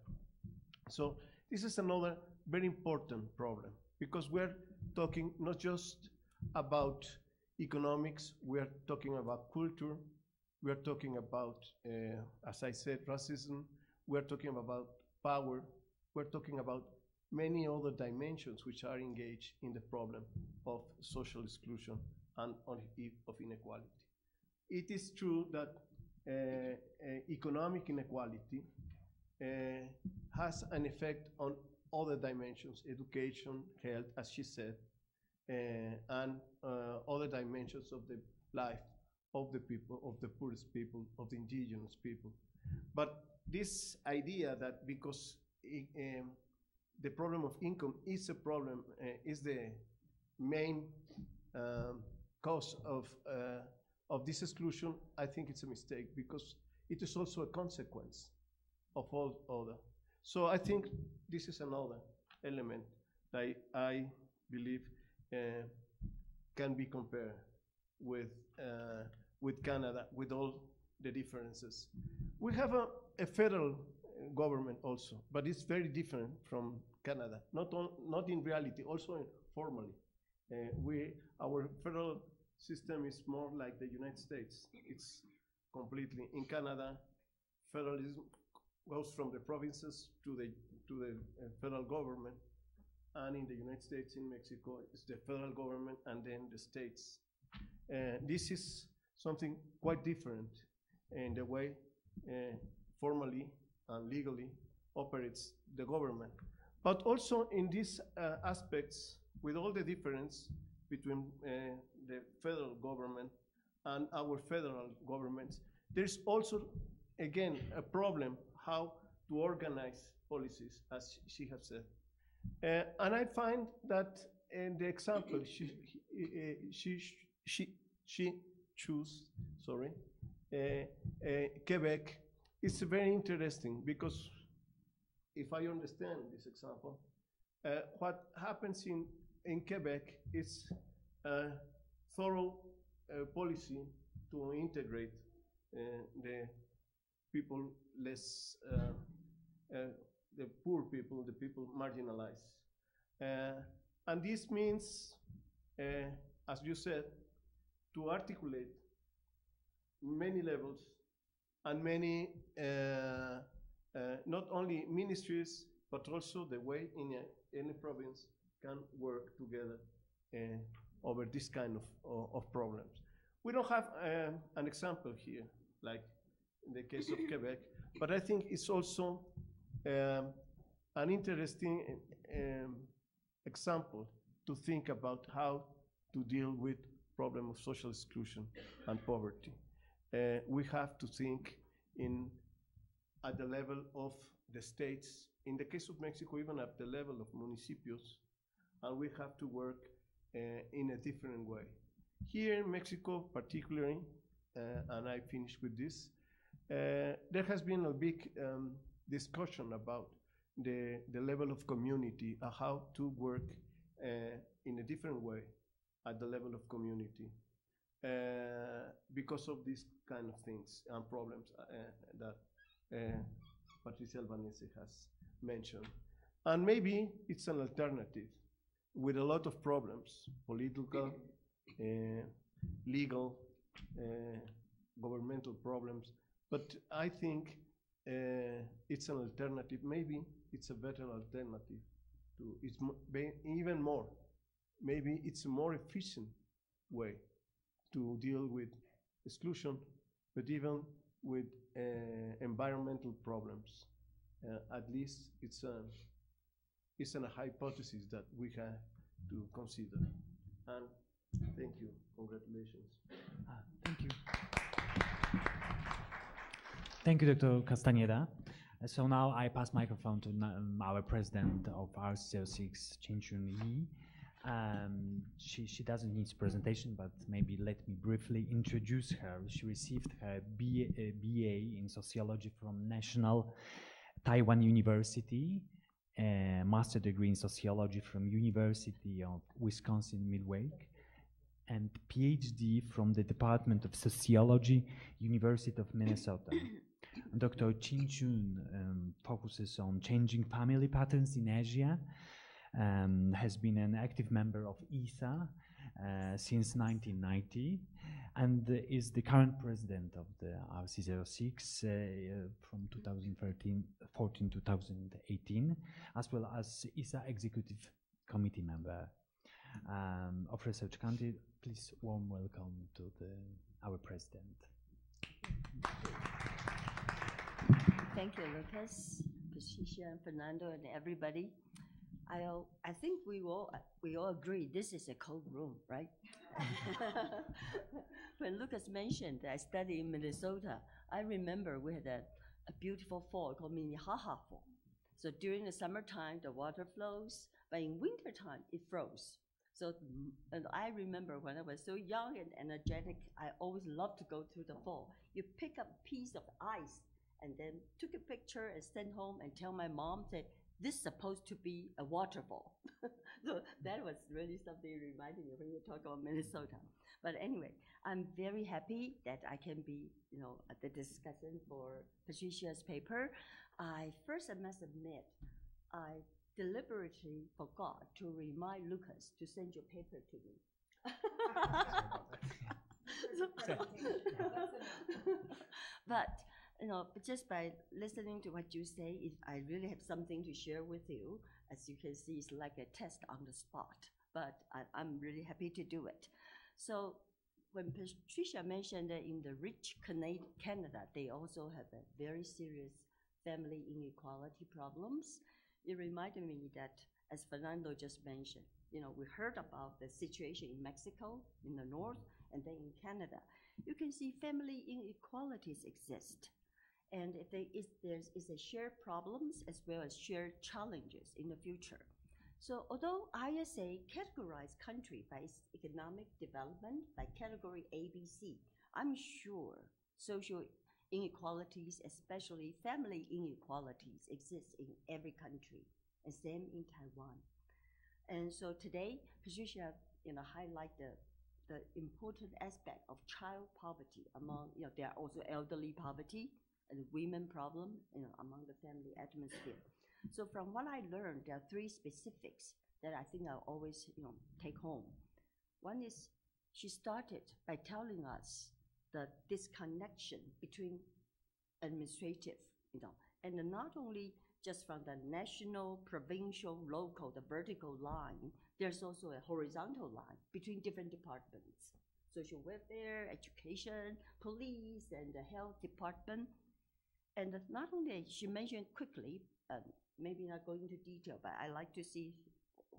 So this is another very important problem, because we're talking not just about economics, we're talking about culture, we're talking about, as I said, racism, we're talking about power, we're talking about many other dimensions which are engaged in the problem of social exclusion and of inequality. It is true that economic inequality has an effect on other dimensions, education, health, as she said, and other dimensions of the life of the people, of the poorest people, of the indigenous people. But this idea that because the problem of income is a problem, is the main cause of this exclusion, I think it's a mistake, because it is also a consequence of all other. So I think this is another element that I believe can be compared with Canada, with all the differences. We have a federal government also, but it's very different from Canada. Not in reality, also formally. Our federal system is more like the United States. It's completely, in Canada, federalism goes from the provinces to the federal government, and in the United States, in Mexico, it's the federal government and then the states. This is something quite different in the way formally and legally operates the government. But also in these aspects, with all the difference between the federal government and our federal governments, there's also, again, a problem how to organize policies, as she has said. And I find that and the example she chose, sorry, Quebec, it's very interesting because if I understand this example, what happens in Quebec is a thorough policy to integrate the people less, the poor people, the people marginalized. And this means, as you said, to articulate many levels and many, not only ministries, but also the way in any province can work together over this kind of problems. We don't have an example here, like in the case of Quebec, but I think it's also an interesting example to think about how to deal with problem of social exclusion and poverty. We have to think at the level of the states, in the case of Mexico, even at the level of municipios, and we have to work in a different way. Here in Mexico, particularly, and I finish with this, there has been a big discussion about the level of community, how to work in a different way at the level of community because of these kind of things and problems that Patricia Albanese has mentioned. And maybe it's an alternative with a lot of problems, political, legal, governmental problems, but I think it's an alternative. Maybe it's a better alternative to, even more, maybe it's a more efficient way to deal with exclusion, but even with environmental problems. At least it's a hypothesis that we have to consider. And thank you. Congratulations. Thank you. Thank you, Dr. Castañeda. So now I pass microphone to our president of RC06, Chin-Chun Yi. She doesn't need presentation, but maybe let me briefly introduce her. She received her BA in sociology from National Taiwan University, a master degree in sociology from University of Wisconsin-Milwaukee, and PhD from the Department of Sociology, University of Minnesota. Dr. Chin-Chun focuses on changing family patterns in Asia, has been an active member of ISA since 1990, and is the current president of the RC06 from 2014-2018, as well as ISA executive committee member of Research Country. Please warm welcome to our president. Thank you, Lucas, Patricia, and Fernando, and everybody. I think we all agree this is a cold room, right? When Lucas mentioned that I studied in Minnesota, I remember we had a beautiful fall called Minnehaha Fall. So during the summertime, the water flows, but in wintertime, it froze. So, and I remember when I was so young and energetic, I always loved to go to the fall. You pick up a piece of ice and then took a picture and sent home and tell my mom, say, this is supposed to be a waterfall. So that was really something reminding me when you talk about Minnesota. But anyway, I'm very happy that I can be, at the discussion for Patricia's paper. I must admit, I deliberately forgot to remind Lucas to send your paper to me. But just by listening to what you say, I really have something to share with you. As you can see, it's like a test on the spot, but I'm really happy to do it. So when Patricia mentioned that in the rich Canada, they also have a very serious family inequality problems, it reminded me that, as Fernando just mentioned, we heard about the situation in Mexico, in the north, and then in Canada. You can see family inequalities exist. And there is a shared problems as well as shared challenges in the future. So although ISA categorized country by its economic development by category A, B, C, I'm sure social inequalities, especially family inequalities, exist in every country, and same in Taiwan. And so today, Patricia, highlight the important aspect of child poverty among, there are also elderly poverty and women problem, among the family atmosphere. So from what I learned, there are three specifics that I think I'll always, take home. One is she started by telling us the disconnection between administrative, and not only just from the national, provincial, local, the vertical line, there's also a horizontal line between different departments, social welfare, education, police, and the health department. And not only, she mentioned quickly, maybe not going into detail, but I like to see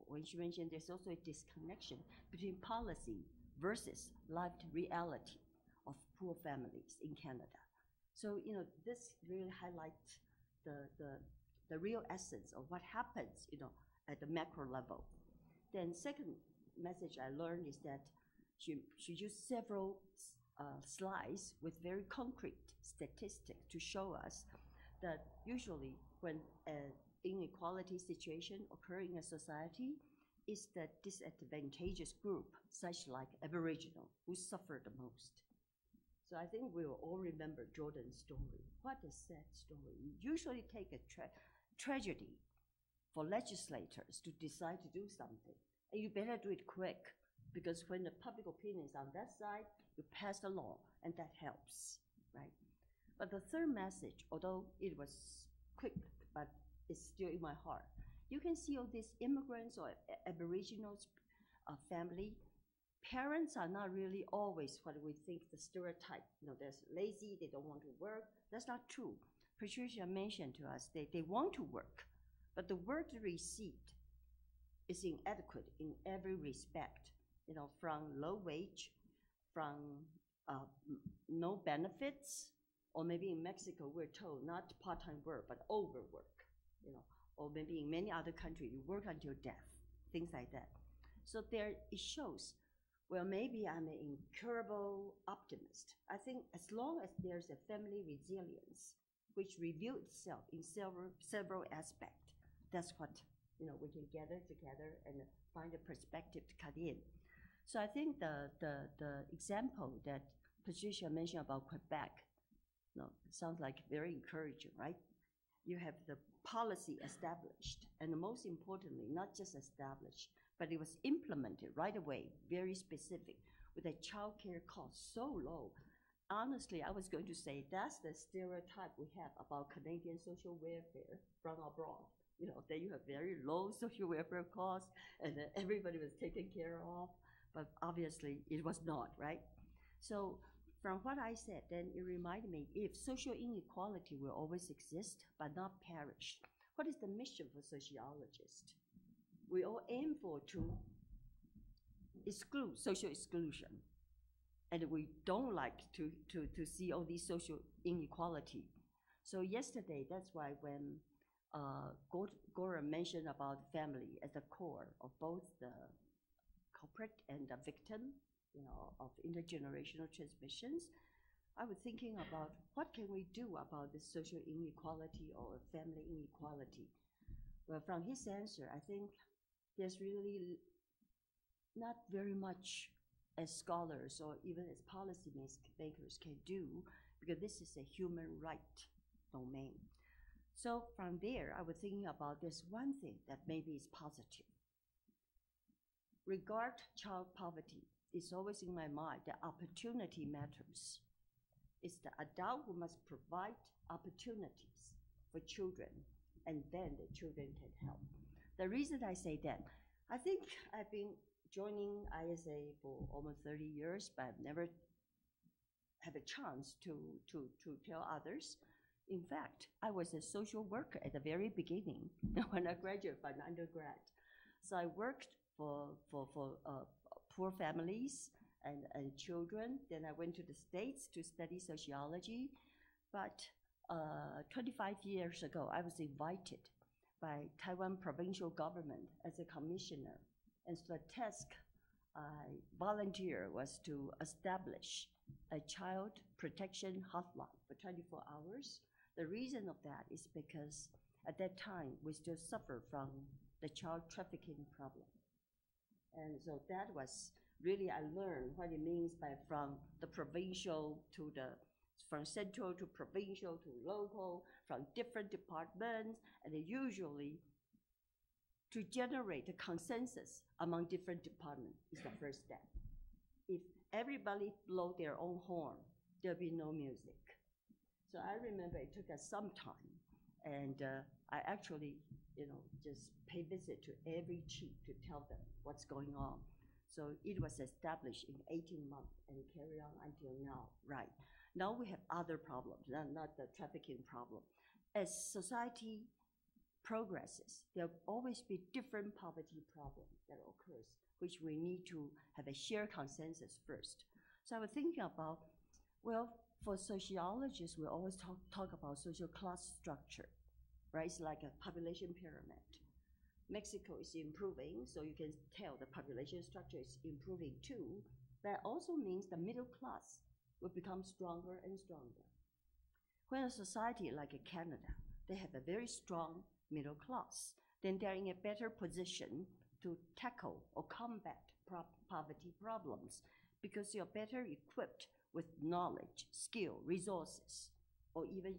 when she mentioned there's also a disconnection between policy versus lived reality of poor families in Canada. So, this really highlights the real essence of what happens, at the macro level. Then second message I learned is that she used several slides with very concrete statistics to show us that usually when an inequality situation occurs in a society, it's the disadvantageous group, such like Aboriginal, who suffer the most. So I think we will all remember Jordan's story. What a sad story. You usually take a tragedy for legislators to decide to do something, and you better do it quick, because when the public opinion is on that side, you pass the law, and that helps, right? But the third message, although it was quick, but it's still in my heart, you can see all these immigrants or Aboriginals family, parents are not really always what we think the stereotype. They're lazy, they don't want to work. That's not true. Patricia mentioned to us they want to work, but the work received is inadequate in every respect, from low wage, from no benefits, or maybe in Mexico we're told not part-time work, but overwork, or maybe in many other countries you work until death, things like that. So there it shows, well, maybe I'm an incurable optimist. I think as long as there's a family resilience, which reveals itself in several aspects, that's what we can gather together and find a perspective to cut in. So I think the example that Patricia mentioned about Quebec, sounds like very encouraging, right? You have the policy established, and most importantly, not just established, but it was implemented right away, very specific, with a child care cost so low. Honestly, I was going to say that's the stereotype we have about Canadian social welfare from abroad. That you have very low social welfare costs and that everybody was taken care of, but obviously it was not, right? So from what I said, then it reminded me, if social inequality will always exist but not perish, what is the mission for sociologists? We all aim for to exclude social exclusion, and we don't like to see all these social inequality. So yesterday, that's why when Gora mentioned about family as the core of both the culprit and the victim, of intergenerational transmissions, I was thinking about what can we do about this social inequality or family inequality. Well, from his answer, I think there's really not very much as scholars or even as policy makers can do, because this is a human right domain. So from there, I was thinking about this one thing that maybe is positive. Regard child poverty, it's always in my mind that opportunity matters. It's the adult who must provide opportunities for children, and then the children can help. The reason I say that, I think I've been joining ISA for almost 30 years, but I've never had a chance to tell others. In fact, I was a social worker at the very beginning when I graduated from undergrad. So I worked for poor families and children. Then I went to the States to study sociology. But 25 years ago, I was invited by Taiwan provincial government as a commissioner. And so the task I volunteered was to establish a child protection hotline for 24 hours. The reason of that is because at that time, we still suffer from the child trafficking problem. And so that was really, I learned what it means by from the provincial to from central to provincial to local, from different departments, and usually to generate a consensus among different departments is the first step. If everybody blow their own horn, there'll be no music. So I remember it took us some time, and I actually, just pay visit to every chief to tell them what's going on. So it was established in 18 months and carry on until now, right? Now we have other problems, not the trafficking problem. As society progresses, there'll always be different poverty problems that occurs, which we need to have a shared consensus first. So I was thinking about, well, for sociologists, we always talk about social class structure, right? It's like a population pyramid. Mexico is improving, so you can tell the population structure is improving too. That also means the middle class will become stronger and stronger. When a society like Canada, they have a very strong middle class, then they're in a better position to tackle or combat poverty problems because you're better equipped with knowledge, skill, resources, or even,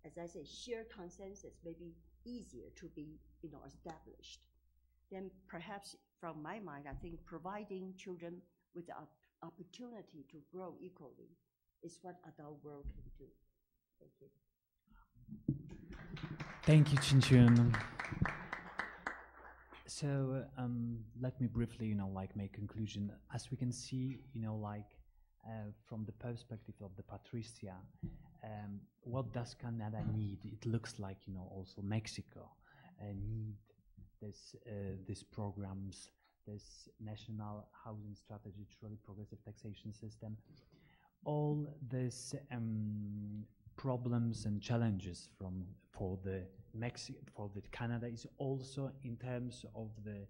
as I say, shared consensus may be easier to be established. Then perhaps from my mind, I think providing children with the opportunity to grow equally is what adult world can do. Thank you. Thank you, Chin-Chun. So let me briefly, make conclusion. As we can see, from the perspective of the Patricia, what does Canada need? It looks like, also Mexico need these programs, this national housing strategy, truly progressive taxation system. All these problems and challenges for the Canada is also in terms of the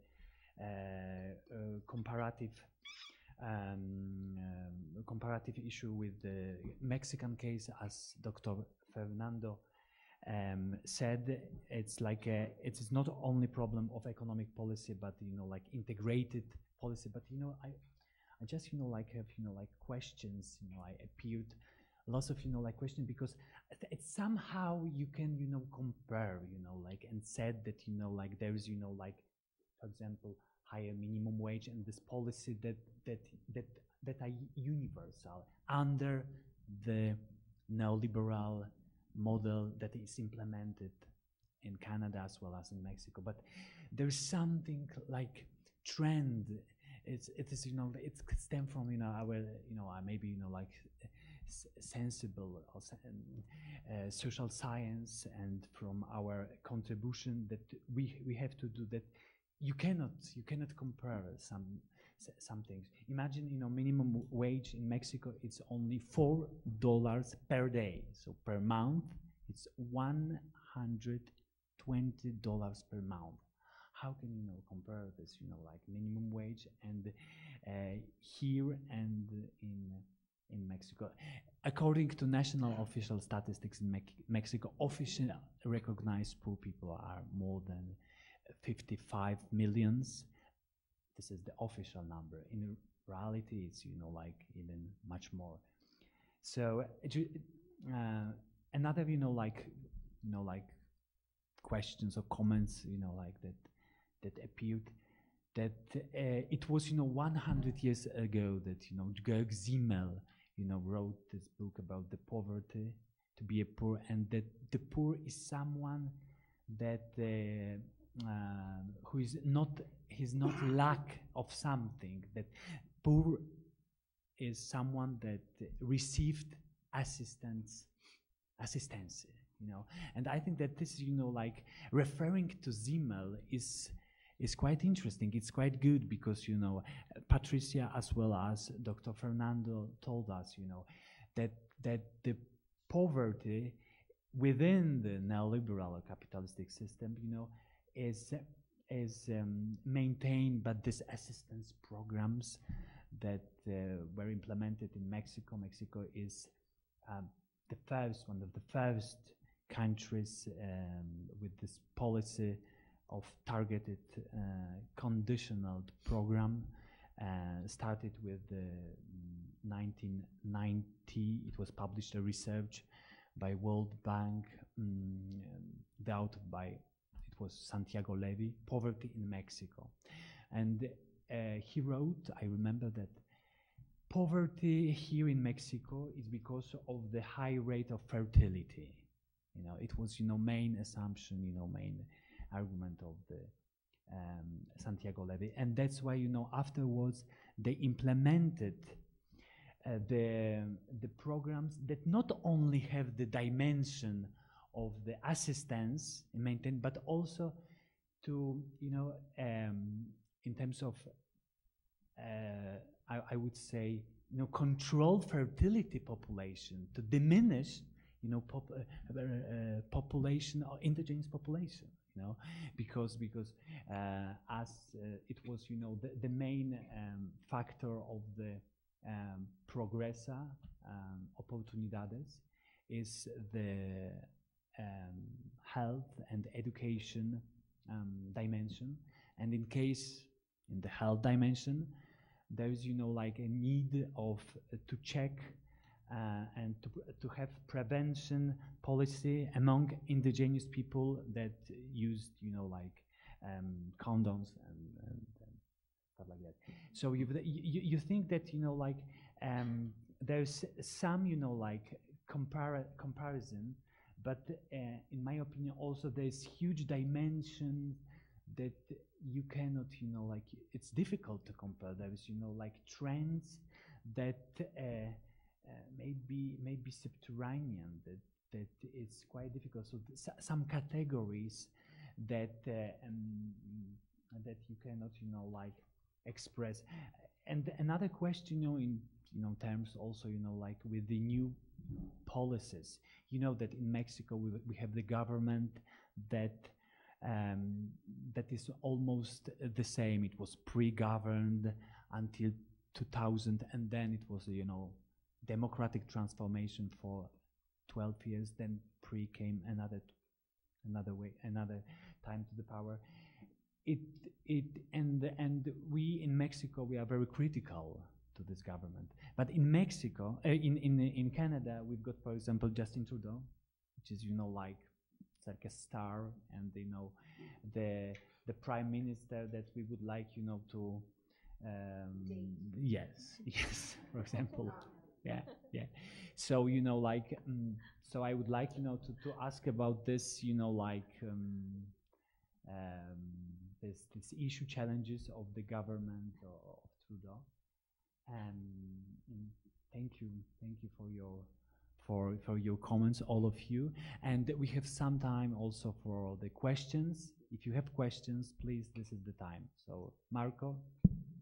comparative issue with the Mexican case, as Dr. Fernando said. It's like it is not only problem of economic policy, but integrated policy. But I just have questions. I appeared lots of questions because it's somehow you can compare and said that there is for example higher minimum wage and this policy that are universal under the neoliberal model that is implemented in Canada as well as in Mexico. But there's something like trend. It stems from our maybe sensible or social science, and from our contribution that we have to do that. You cannot compare some things. Imagine minimum wage in Mexico, it's only $4 per day. So per month it's $120 per month. How can compare this minimum wage and here and in Mexico? According to national official statistics in Mexico, officially recognized poor people are more than 55 millions. This is the official number. In reality, it's even much more. So another questions or comments that appeared, that it was 100 years ago that Georg Simmel wrote this book about the poverty, to be a poor, and that the poor is someone that who is not lack of something. That poor is someone that received assistance, and I think that this referring to Simmel is quite interesting. It's quite good because Patricia as well as Dr. Fernando told us that the poverty within the neoliberal or capitalistic system, is maintained by these assistance programs that were implemented in Mexico. Mexico is one of the first countries with this policy of targeted conditional program. Started with 1990. It was published a research by World Bank, it was Santiago Levy, Poverty in Mexico. And he wrote, I remember that poverty here in Mexico is because of the high rate of fertility. It was, main assumption, main argument of the Santiago Levy. And that's why, afterwards they implemented the programs that not only have the dimension of the assistance maintained, but also to, in terms of, I would say, control fertility population, to diminish, population or indigenous population, because as it was, the main factor of the Progresa, Oportunidades, is the health and education dimension. And in the health dimension, there is, like a need of to check and to have prevention policy among indigenous people that used, like condoms and stuff like that. So you think that, like there's some, like comparison, but in my opinion, also there's huge dimension that you cannot, like it's difficult to compare. There is, like trends that maybe subterranean, that it's quite difficult. So some categories that that you cannot, like express. And another question, in terms also, like with the new policies, that in Mexico we have the government that that is almost the same. It was pre-governed until 2000, and then it was, democratic transformation for 12 years. Then came another time to the power. And we in Mexico, we are very critical to this government. But in Mexico, in Canada, we've got, for example, Justin Trudeau, which is, like it's like a star, and the prime minister that we would like, to yes, for example. Yeah. So, like, so I would like, to ask about this, like, this issue, challenges of the government of Trudeau. And thank you for your comments, all of you. And we have some time also for the questions. If you have questions, please, this is the time. So, Marco,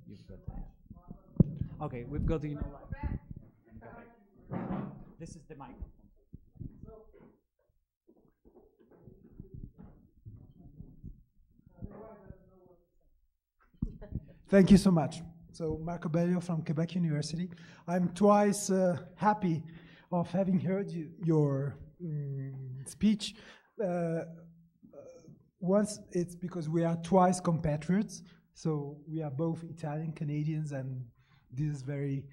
you've got time. Okay, we've got, like, this is the microphone. Thank you so much. So, Marco Bellio from Quebec University. I'm twice happy of having heard your speech. Once it's because we are twice compatriots, so we are both Italian Canadians, and this is very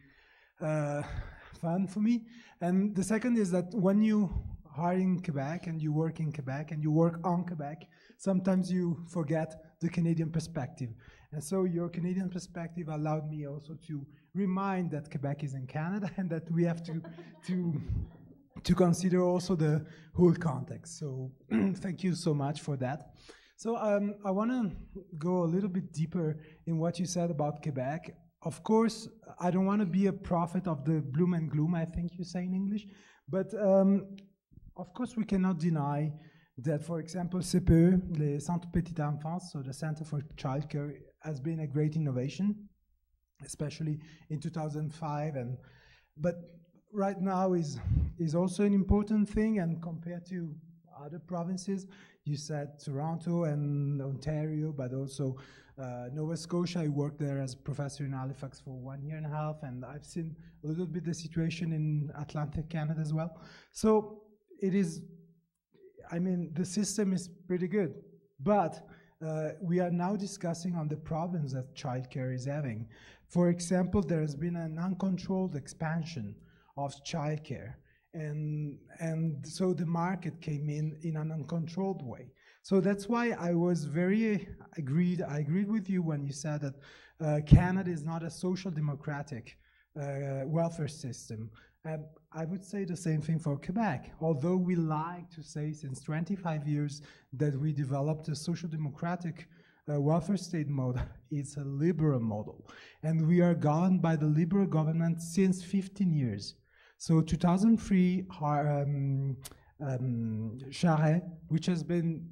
fun for me. And the second is that when you are in Quebec and you work in Quebec and you work on Quebec, sometimes you forget the Canadian perspective. And so your Canadian perspective allowed me also to remind that Quebec is in Canada and that we have to consider also the whole context. So thank you so much for that. So I want to go a little bit deeper in what you said about Quebec. Of course, I don't want to be a prophet of the gloom and gloom, I think you say in English, but of course we cannot deny that, for example, CPE, le Centre Petite Enfance, so the Center for Childcare, has been a great innovation, especially in 2005. But right now is also an important thing, and compared to other provinces, you said Toronto and Ontario, but also Nova Scotia. I worked there as a professor in Halifax for 1.5 years, and I've seen a little bit the situation in Atlantic Canada as well. So it is, I mean, the system is pretty good, but we are now discussing on the problems that childcare is having. For example, there has been an uncontrolled expansion of childcare, and so the market came in an uncontrolled way. So that's why I was I agreed with you when you said that Canada is not a social democratic welfare system. I would say the same thing for Quebec, although we like to say since 25 years that we developed a social democratic welfare state model. It's a liberal model, and we are governed by the liberal government since 15 years. So 2003, Charest, which has been,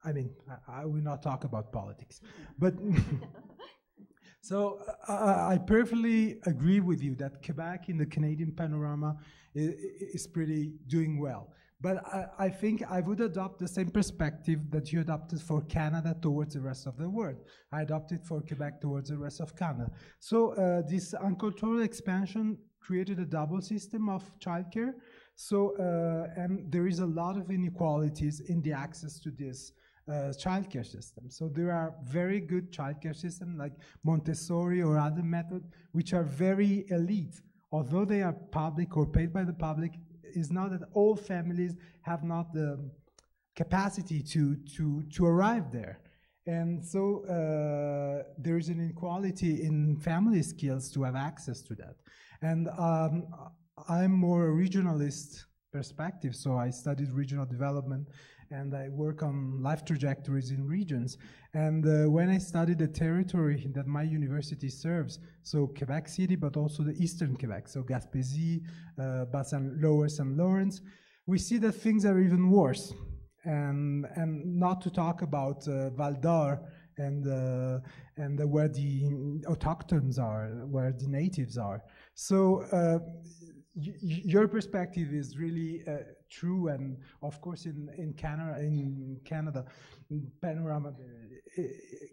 I mean, I will not talk about politics, but so I perfectly agree with you that Quebec in the Canadian panorama is pretty doing well. But I think I would adopt the same perspective that you adopted for Canada towards the rest of the world. I adopted for Quebec towards the rest of Canada. So this uncontrolled expansion created a double system of childcare. So, and there is a lot of inequalities in the access to this childcare system. So there are very good childcare systems like Montessori or other methods which are very elite. Although they are public or paid by the public, it's not that all families have not the capacity to arrive there. And so there is an inequality in family skills to have access to that. And I'm more a regionalist perspective, so I studied regional development and I work on life trajectories in regions. And when I studied the territory that my university serves, so Quebec City, but also the Eastern Quebec, so Gaspésie, Lower St. Lawrence, we see that things are even worse. And not to talk about Val d'Or and where the autochthones are, where the natives are. So your perspective is really true, and of course in Canada, panorama,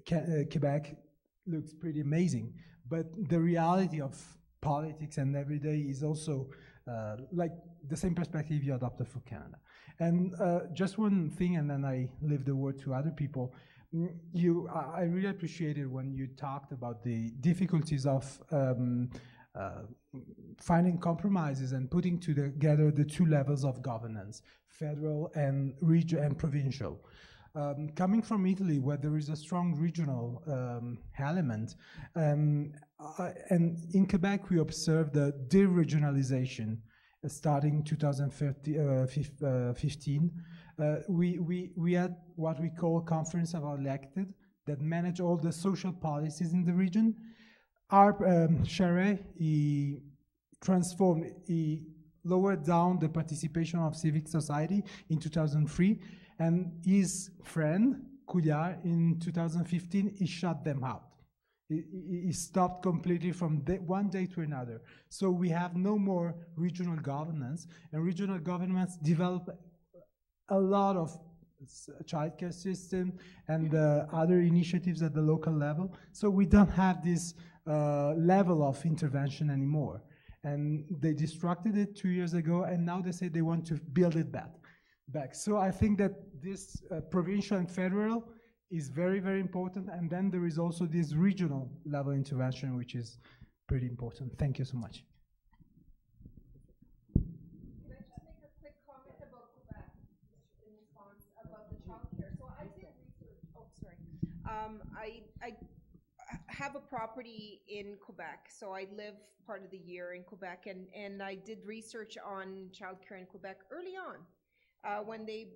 Quebec looks pretty amazing. But the reality of politics and everyday is also like the same perspective you adopted for Canada. And just one thing, and then I leave the word to other people. I really appreciated when you talked about the difficulties of finding compromises and putting together the two levels of governance, federal and regional and provincial. Coming from Italy, where there is a strong regional element, and in Quebec we observed the deregionalization starting 2015. We had what we call Conference of Elected that manage all the social policies in the region. Our Charest, he lowered down the participation of civic society in 2003, and his friend, Couillard, in 2015, he shut them out. He stopped completely from one day to another. So we have no more regional governance, and regional governments develop a lot of childcare system and other initiatives at the local level. So we don't have this level of intervention anymore. And they destructed it 2 years ago, and now they say they want to build it back. So I think that this provincial and federal is very, very important. And then there is also this regional level intervention, which is pretty important. Thank you so much. Can I just make a quick comment about Quebec in response about the childcare? So I did research. Oh, sorry. I have a property in Quebec, so I live part of the year in Quebec, and I did research on childcare in Quebec early on when they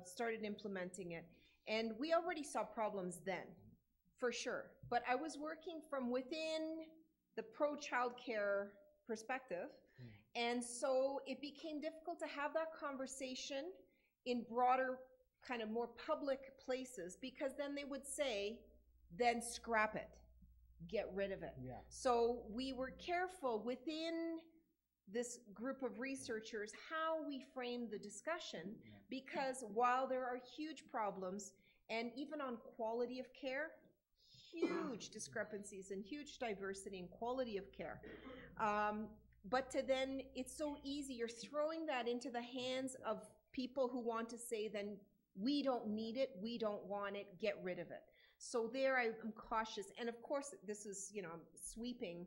started implementing it. And we already saw problems then, for sure. But I was working from within the pro-childcare perspective, and so it became difficult to have that conversation in broader, kind of more public places, because then they would say, then scrap it, get rid of it. Yeah. So we were careful within this group of researchers how we frame the discussion, because while there are huge problems, and even on quality of care, huge discrepancies and huge diversity in quality of care. But to then, it's so easy, you're throwing that into the hands of people who want to say, then we don't need it, we don't want it, get rid of it. So there I'm cautious. And of course, this is, you know, sweeping.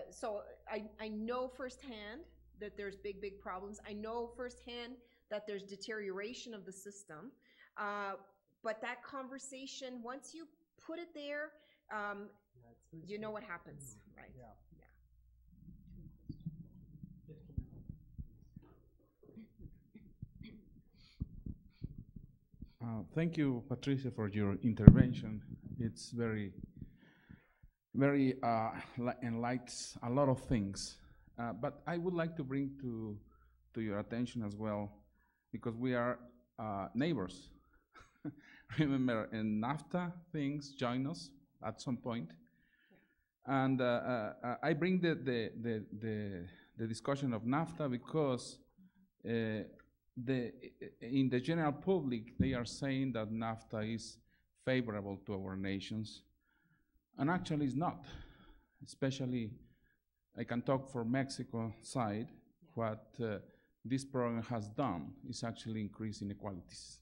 So I know firsthand that there's big problems. I know firsthand that there's deterioration of the system. But that conversation, once you put it there, you know what happens, right? Yeah. Thank you, Patricia, for your intervention. It's very enlightens a lot of things. But I would like to bring to your attention as well, because we are neighbors. Remember, in Nafta, things join us at some point. And I bring the discussion of Nafta because in the general public, they are saying that Nafta is favorable to our nations, and actually it's not. Especially, I can talk for Mexico side, what this program has done is actually increase inequalities.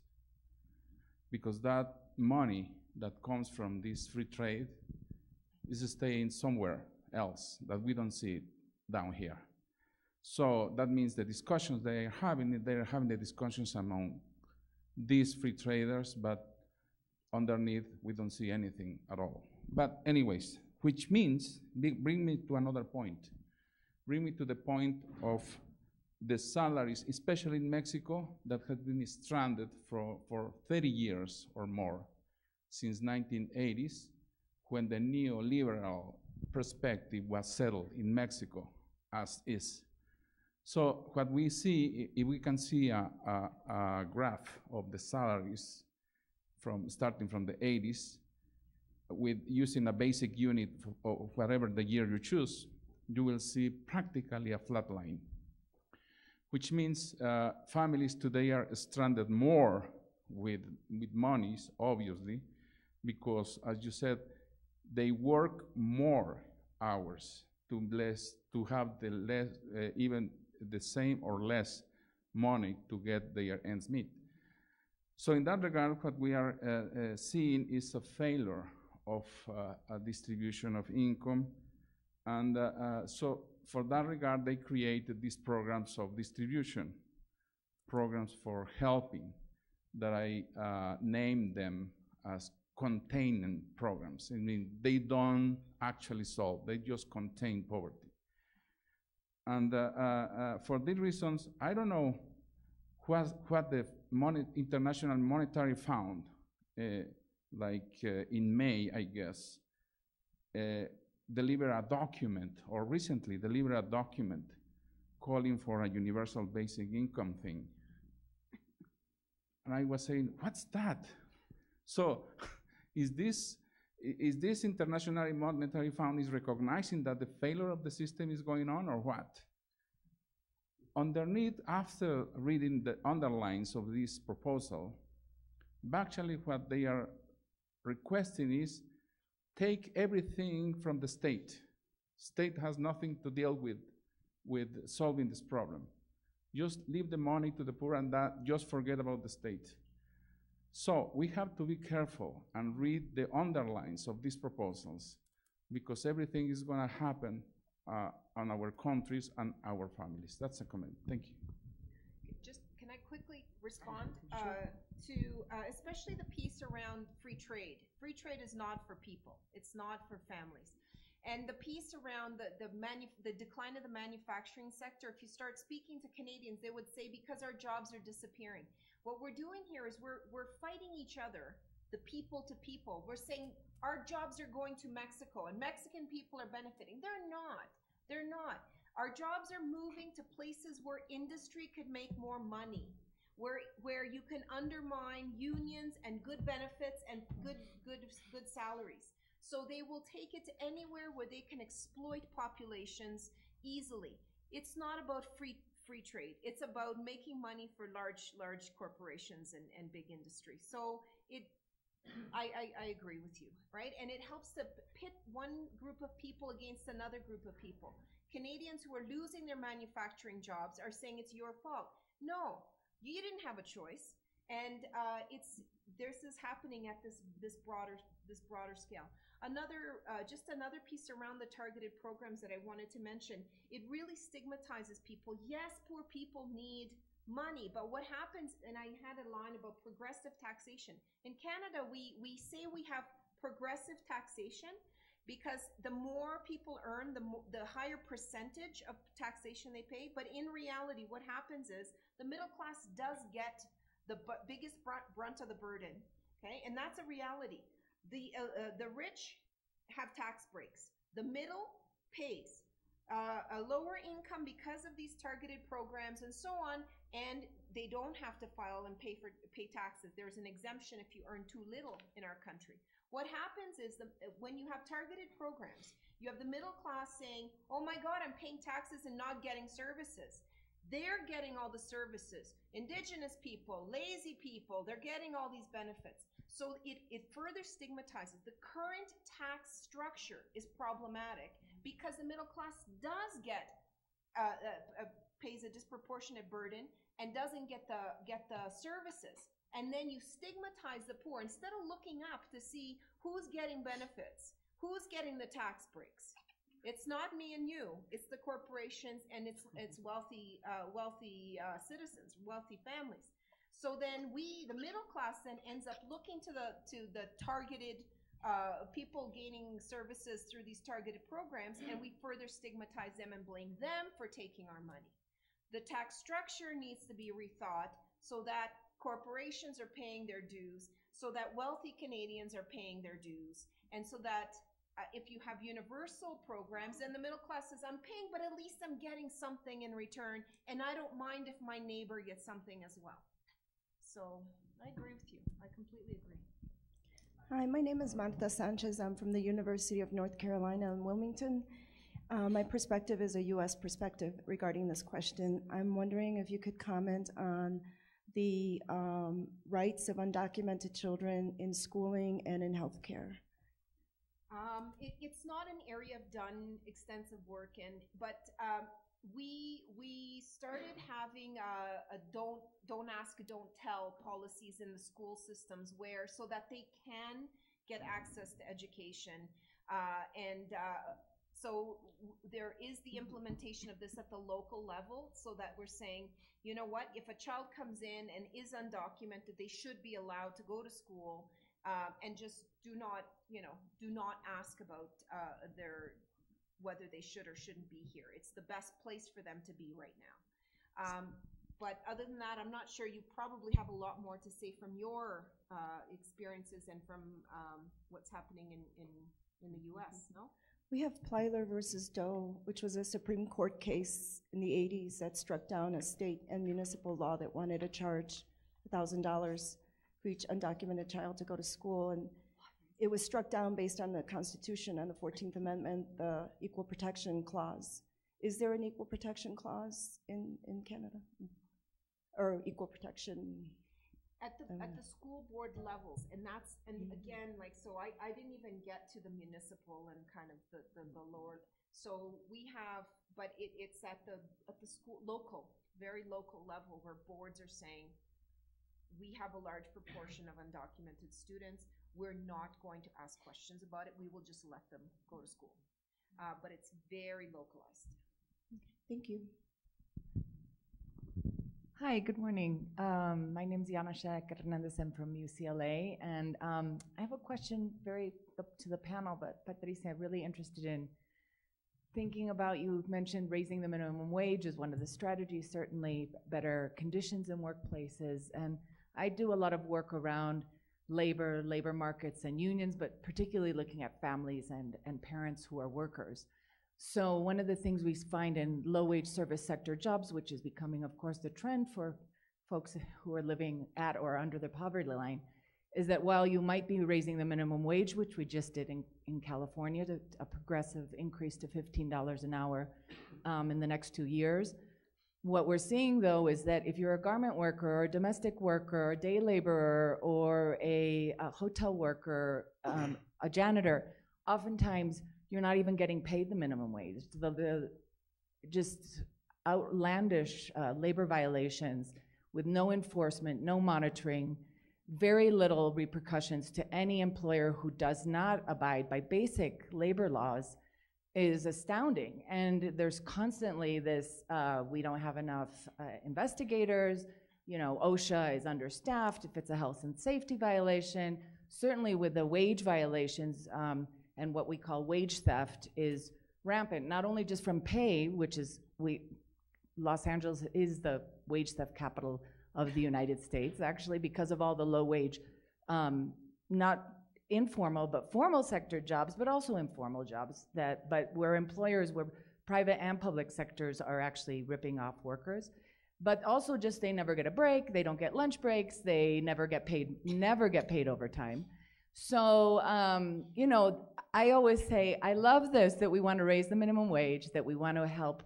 Because that money that comes from this free trade is staying somewhere else that we don't see it down here. So that means the discussions they're having the discussions among these free traders, but underneath we don't see anything at all. But anyways, which means, bring me to another point. Bring me to the point of the salaries, especially in Mexico, that have been stranded for 30 years or more, since 1980s, when the neoliberal perspective was settled in Mexico, as is. So what we see, if we can see a graph of the salaries starting from the 80s, with using a basic unit of whatever the year you choose, you will see practically a flat line, which means families today are stranded more with monies, obviously, because, as you said, they work more hours to have even the same or less money to get their ends meet. So in that regard, what we are seeing is a failure of a distribution of income. And so for that regard, they created these programs of distribution, programs for helping, that I named them as containment programs. I mean, they don't actually solve, they just contain poverty. And for these reasons, I don't know what the International Monetary Fund, in May, I guess, delivered a document, or recently delivered a document calling for a universal basic income thing. And I was saying, what's that? So is this International Monetary Fund is recognizing that the failure of the system is going on, or what? Underneath, after reading the underlines of this proposal, actually what they are requesting is take everything from the state. State has nothing to deal with solving this problem. Just leave the money to the poor, and that just forget about the state. So we have to be careful and read the underlines of these proposals, because everything is going to happen on our countries and our families. That's a comment. Thank you. Just, can I quickly respond to especially the piece around free trade? Free trade is not for people. It's not for families. And the piece around the decline of the manufacturing sector, if you start speaking to Canadians, they would say because our jobs are disappearing. What we're doing here is we're fighting each other, the people to people. We're saying our jobs are going to Mexico and Mexican people are benefiting. They're not. They're not. Our jobs are moving to places where industry could make more money, where you can undermine unions and good benefits and good salaries. So they will take it to anywhere where they can exploit populations easily. It's not about free trade. It's about making money for large corporations and big industry. So I agree with you, right? And it helps to pit one group of people against another group of people. Canadians who are losing their manufacturing jobs are saying it's your fault. No, you didn't have a choice, and this is happening at this broader scale. Just another piece around the targeted programs that I wanted to mention. It really stigmatizes people. Yes, poor people need money, but what happens? And I had a line about progressive taxation. In Canada, we say we have progressive taxation, because the more people earn, the higher percentage of taxation they pay. But in reality, what happens is the middle class does get the biggest brunt of the burden, okay? And that's a reality. The rich have tax breaks. The middle pays. A lower income because of these targeted programs and so on, and they don't have to file and pay taxes. There's an exemption if you earn too little in our country. What happens is when you have targeted programs, you have the middle class saying, oh my God, I'm paying taxes and not getting services. They're getting all the services. Indigenous people, lazy people, they're getting all these benefits. So it further stigmatizes. The current tax structure is problematic because the middle class does pays a disproportionate burden and doesn't get the services. And then you stigmatize the poor instead of looking up to see who's getting benefits, who's getting the tax breaks. It's not me and you, it's the corporations, and it's wealthy citizens, wealthy families. So then the middle class then ends up looking to the targeted people gaining services through these targeted programs, and we further stigmatize them and blame them for taking our money. The tax structure needs to be rethought so that corporations are paying their dues, so that wealthy Canadians are paying their dues, and so that if you have universal programs, then the middle class says, I'm paying, but at least I'm getting something in return, and I don't mind if my neighbor gets something as well. So I agree with you. I completely agree. Hi, my name is Marta Sanchez. I'm from the University of North Carolina in Wilmington. My perspective is a U.S. perspective regarding this question. I'm wondering if you could comment on the rights of undocumented children in schooling and in healthcare. It's not an area I've done extensive work in, but we started having a don't ask, don't tell policies in the school systems so that they can get access to education. So there is the implementation of this at the local level, so that we're saying, you know what, if a child comes in and is undocumented, they should be allowed to go to school, and just do not ask about whether they should or shouldn't be here. It's the best place for them to be right now. But other than that, I'm not sure. You probably have a lot more to say from your experiences and from what's happening in the U.S., no? We have Pilar versus Doe, which was a Supreme Court case in the 80s that struck down a state and municipal law that wanted to charge $1,000 for each undocumented child to go to school. And it was struck down based on the Constitution and the 14th Amendment, the Equal Protection Clause. Is there an Equal Protection Clause in Canada? Or equal protection? At the school board levels, and again, like, so I didn't even get to the municipal and kind of the lower. So we have, but it's at the school very local level where boards are saying, we have a large proportion of undocumented students. We're not going to ask questions about it. We will just let them go to school. But it's very localized. Thank you. Hi, good morning. My name is Yanashek Hernandez. I'm from UCLA, and I have a question to the panel, but Patricia, I'm really interested in thinking about, you mentioned raising the minimum wage as one of the strategies, certainly better conditions in workplaces, and I do a lot of work around labor markets and unions, but particularly looking at families and parents who are workers. So one of the things we find in low-wage service sector jobs, which is becoming, of course, the trend for folks who are living at or under the poverty line, is that while you might be raising the minimum wage, which we just did in California, to a progressive increase to $15 an hour, in the next 2 years. What we're seeing, though, is that if you're a garment worker or a domestic worker or a day laborer or a hotel worker, a janitor, oftentimes you're not even getting paid the minimum wage. The just outlandish labor violations with no enforcement, no monitoring, very little repercussions to any employer who does not abide by basic labor laws is astounding. And there's constantly this, we don't have enough investigators, you know, OSHA is understaffed if it's a health and safety violation. Certainly with the wage violations and what we call wage theft is rampant, not only just from pay, which is, Los Angeles is the wage theft capital of the United States, actually, because of all the low wage, not informal, but formal sector jobs, but also informal jobs but where employers, where private and public sectors are actually ripping off workers. But also just they never get a break, they don't get lunch breaks, they never get paid overtime. So, you know, I always say, I love this, that we want to raise the minimum wage, that we want to help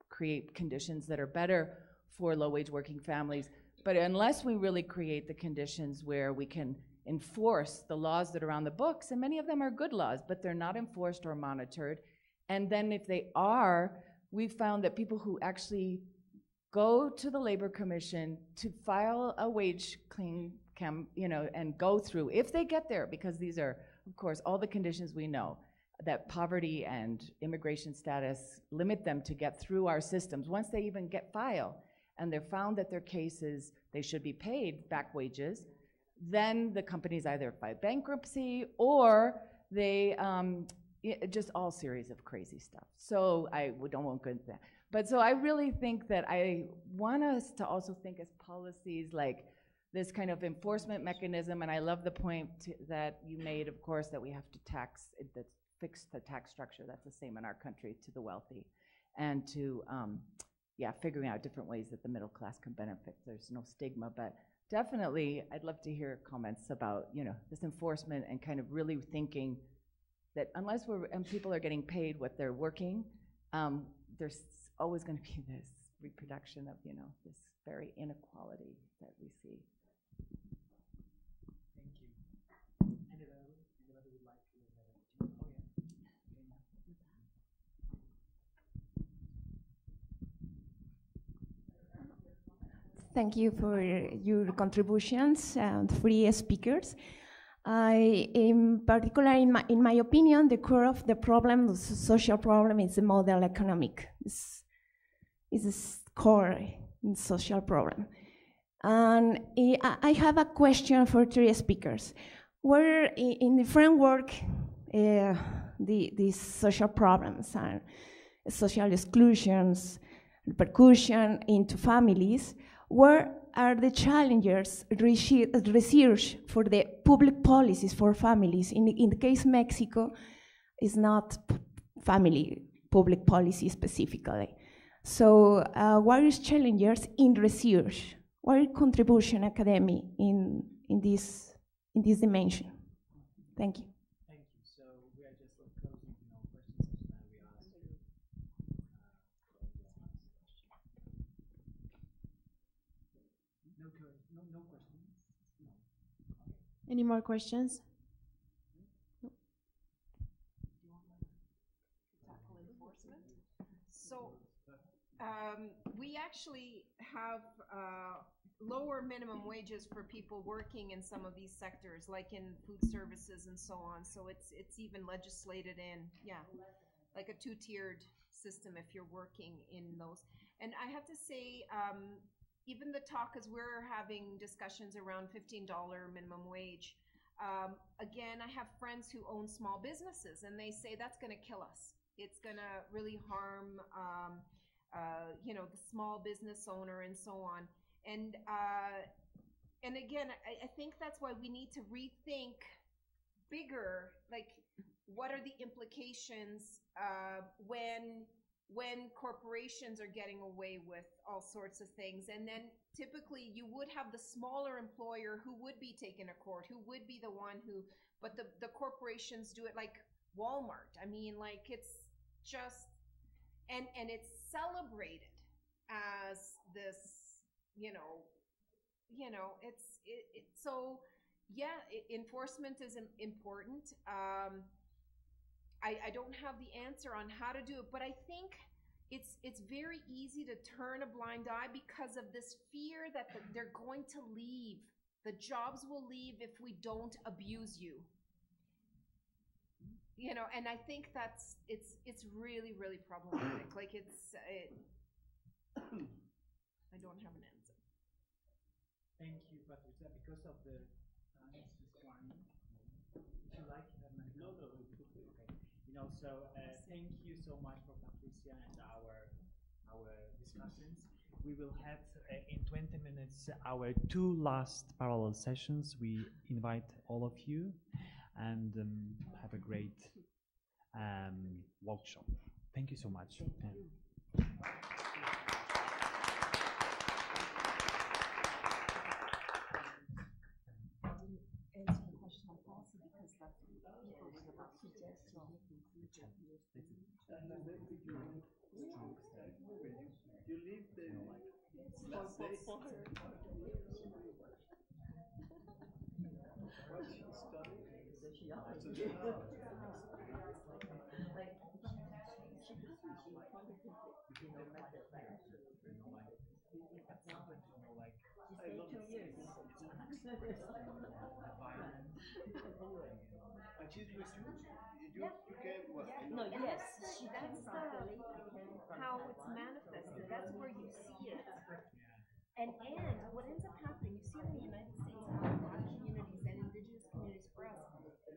create conditions that are better for low-wage working families. But unless we really create the conditions where we can enforce the laws that are on the books, and many of them are good laws, but they're not enforced or monitored. And then if they are, we've found that people who actually go to the Labor Commission to file a wage claim, you know, and go through, if they get there, because these are, of course, all the conditions we know, that poverty and immigration status limit them to get through our systems. Once they even get filed, and they're found that their cases, they should be paid back wages, then the companies either file bankruptcy or they, just all series of crazy stuff. So I don't want to go into that. But so I really think that I want us to also think as policies like this kind of enforcement mechanism, and I love the point that you made, of course, that we have to fix the tax structure that's the same in our country to the wealthy, and to, figuring out different ways that the middle class can benefit. There's no stigma, but definitely I'd love to hear comments about, you know, this enforcement and kind of really thinking that unless people are getting paid what they're working, there's always going to be this reproduction of, you know, this very inequality that we see. Thank you. Anybody would like to have a Thank you for your contributions, three speakers. In particular, in my opinion, the core of the problem, the social problem, is the model economic. Is the core social problem. And I have a question for three speakers. Where in the framework, these social problems and social exclusions, repercussion into families, where are the challenges research for the public policies for families? In the case Mexico, is not family public policy specifically. So what is challenges in research? What is contribution academy in this dimension? Thank you. Thank you. So we are just closing questions. We ask you. No questions? No. Okay. Any more questions? Tackle enforcement. So we actually have lower minimum wages for people working in some of these sectors, like in food services and so on. So it's even legislated in, like a two-tiered system if you're working in those. And I have to say, even the talk, as we're having discussions around $15 minimum wage, again, I have friends who own small businesses, and they say that's going to kill us. It's going to really harm, you know, the small business owner and so on. And again, I think that's why we need to rethink bigger, like, what are the implications when corporations are getting away with all sorts of things. And then typically you would have the smaller employer who would be taken to court, who would be the one who, but the corporations do it, like Walmart. I mean, like, it's just, and it's celebrated as this, so yeah, enforcement is important. I don't have the answer on how to do it, but I think it's very easy to turn a blind eye because of this fear that they're going to leave. The jobs will leave if we don't abuse you. And I think it's really, really problematic. Like I don't have an answer. Thank you, Patricia. Because of the time requirement, would you like No. Okay. So thank you so much for Patricia and our discussions. We will have in 20 minutes our 2 last parallel sessions. We invite all of you and have a great workshop. Thank you so much. Answer the question on policy because that's what people was about to suggest. You leave the last day. What she studied? I love 2 years. And she's with you? You came what? No, yes. That's how it's manifested. That's where you see it. And what ends up happening, you see it in the United States, how Black communities and Indigenous communities for us,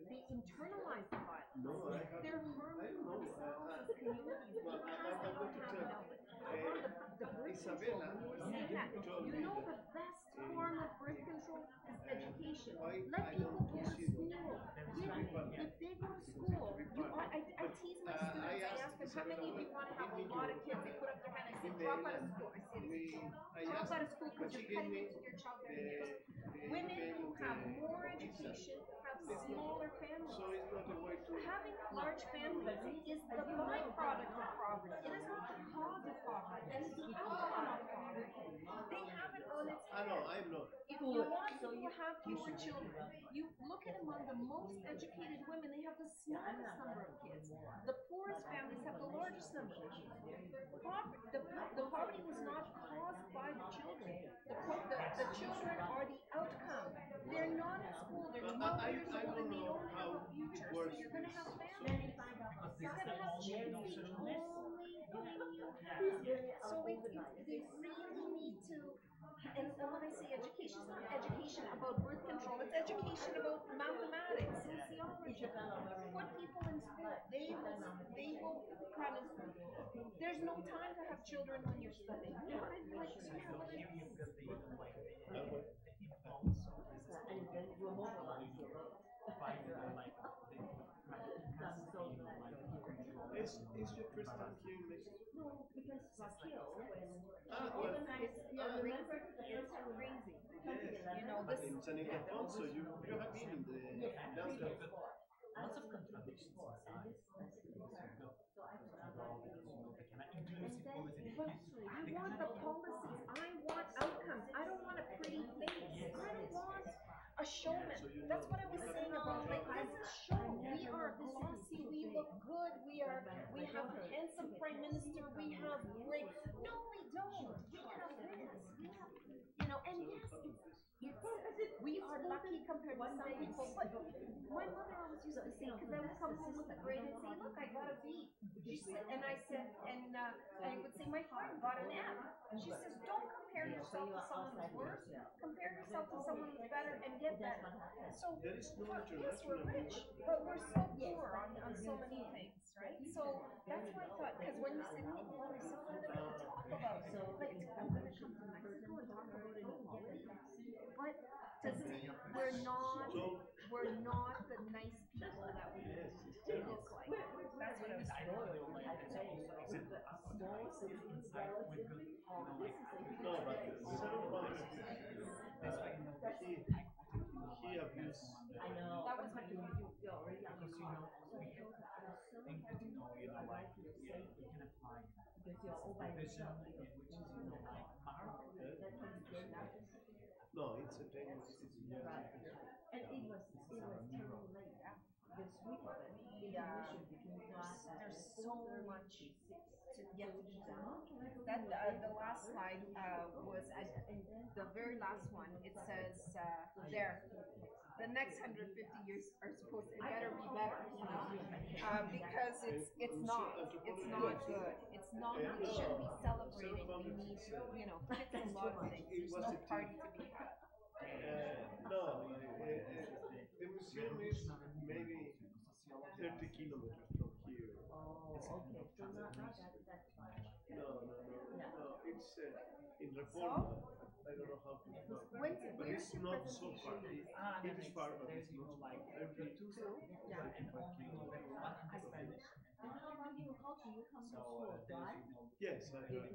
they internalize the violence. They're harming themselves as communities. It hasn't all happened now, but the birth control, when you were saying that, the best form of birth control is education. Let people go to school. If they go to school, I tease my students, I ask them, how many of you want to have a lot of kids? They put up their hand, I say, drop out of school. I say, drop out of school because you're cutting into your child every day. Women who have more education have smaller families. Having large families is the byproduct of poverty. It is not the cause of poverty. It is the outcome of poverty. They have it on its head. I know. If you want people to have fewer children, you look at among the most educated women, they have the smallest number of kids. The poorest families have the largest number of kids. The poverty was not caused by the children. The children are the outcome. They're not in school. They're 12 years old and they don't have a future. So you're going to have families. You're going to have kids. The only thing you have. So they really need to. And when I say education, it's not education about birth control. It's education about mathematics, sociology. Put people in school. They will kind of. There's no time to have children when you're studying. Is your first time here in Mexico? No, because Raquel, Well, it's crazy. but in San Ildefonso, you have been in the downtown. Lots of contradictions inside. I want the policies. I want outcomes. I don't want a pretty face. I want a showman. That's what I was saying about, like, this is show. We are glossy. We look good. We have a handsome prime minister. We have great. No, we don't. We have this. We have, and yes, we are lucky compared to some people. But my mother always used to say, because I would come home with a grade and say, look, I got a B. She said, and I said, and I would say, my friend got an F. And she says, don't compare yourself to someone who's worse. Compare yourself to someone who's better and get better. So, yes, we're rich, but we're so poor on so many things, right? So that's why I thought, because when you said inequality, so what are we talk about? Like, I'm going to come to Mexico and talk about inequality. But we're not the nice people that we look like. That's what I was saying. No, but several months he abused. I know. That was my Because think that you can apply division, which is, you know, like marked. No, it's a famous. And it was terribly late. The sweep of it, intermission between class. There's so much to get to do that. That the last slide was the very last one. It says there, the next 150 years are supposed to, it better be better, you know, because it's not good. It's not. We shouldn't be celebrating. We need, you know, fix a lot of things. There's no party to be had. No, the museum is maybe 30 kilometers from here. Oh, okay. So not that far. No. It's in Reforma. I don't know how to explain. But Where's it's your not so presentation? far. It is far, but it's not like every 35 kilometers. And how long do you come to school? Drive? Yes, I did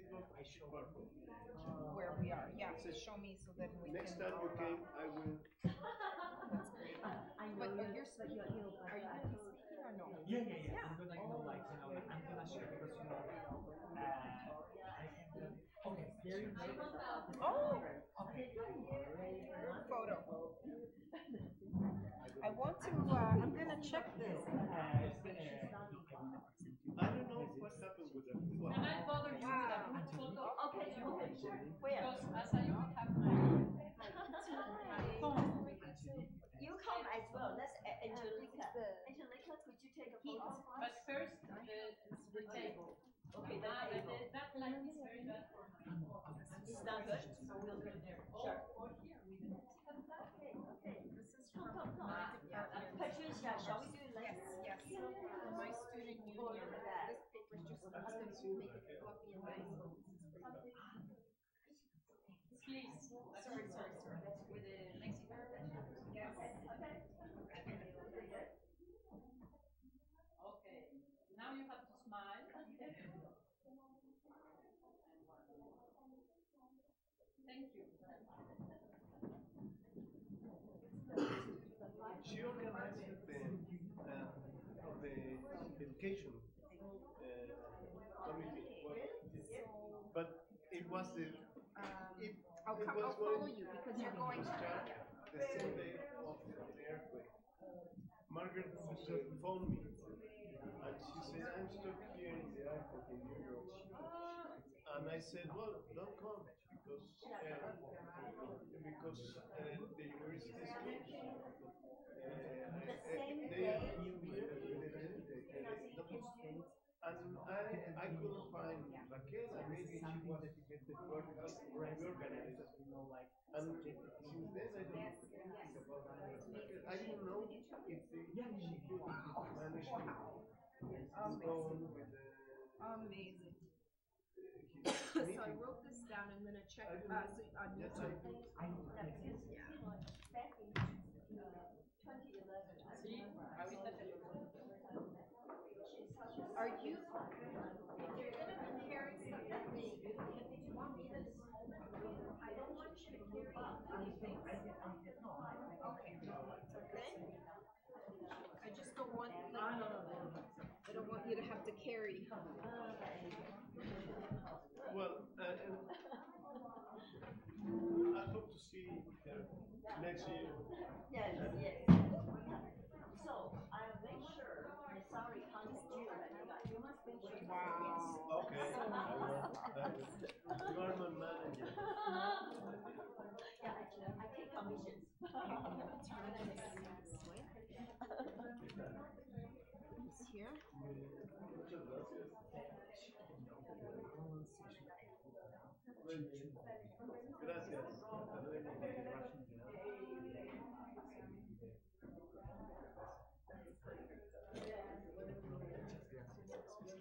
not far from here. Where we are, yeah. So show me so that we Next can. time you came, I will. That's great. I know. But you're speaking. Are you going to be speaking or no? Yeah. I'm gonna, you know, like, you know, I'm gonna share because, you know, I have okay, there you go. Oh, Okay. photo. I want to. I'm gonna check this. I don't know what happened with that. Well, Can I bother you with a group photo? Okay, sure. Because as I don't have my You come as well. That's Angelica. Angelica, could you take a photo of us? but first the table. Okay, that light is very bad for me. It's not good. So we'll go there. Sure. Or here we don't. Okay. This is from Come. my department. Patricia, shall we do it later? Yes. For my student union, this paper is just I'm just going to make it fluffy and nice. Please. Sorry. With the Mexican. Yes. Okay. Now you have to smile. Thank you. she organized the education committee. But it was the. I'll follow you because you're going to. Start the same day of the earthquake. Margaret phoned me and she said, I'm stuck here in the airport in New York. And I said, well, don't come because the university is closed. And I couldn't find Raquel, and maybe she was reorganized. And since then I don't think about that. I didn't know if she could manage to go on with the. Amazing. So I wrote this down. I'm gonna check on YouTube. Back in 2011, Are you? If you're gonna be carrying stuff that big, do you want me to? I don't want you to carry anything. Okay. I just don't want. I don't want you to have to carry. Well, I hope to see her next year. Yes. So I'll make sure the salary comes due. You must make sure. Wow. Okay. You are my manager. Yeah, I take commissions. It's here. Muchas gracias. Gracias. Hasta luego.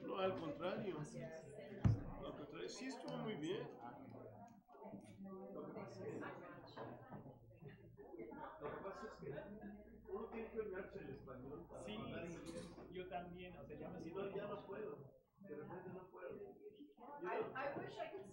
No, al contrario. Sí estuvo muy bien. Lo que pasa es que uno tiene que olvidarse el español. Sí, yo también, o sea, ya me siento. Ya no puedo. De repente no puedo. I wish I could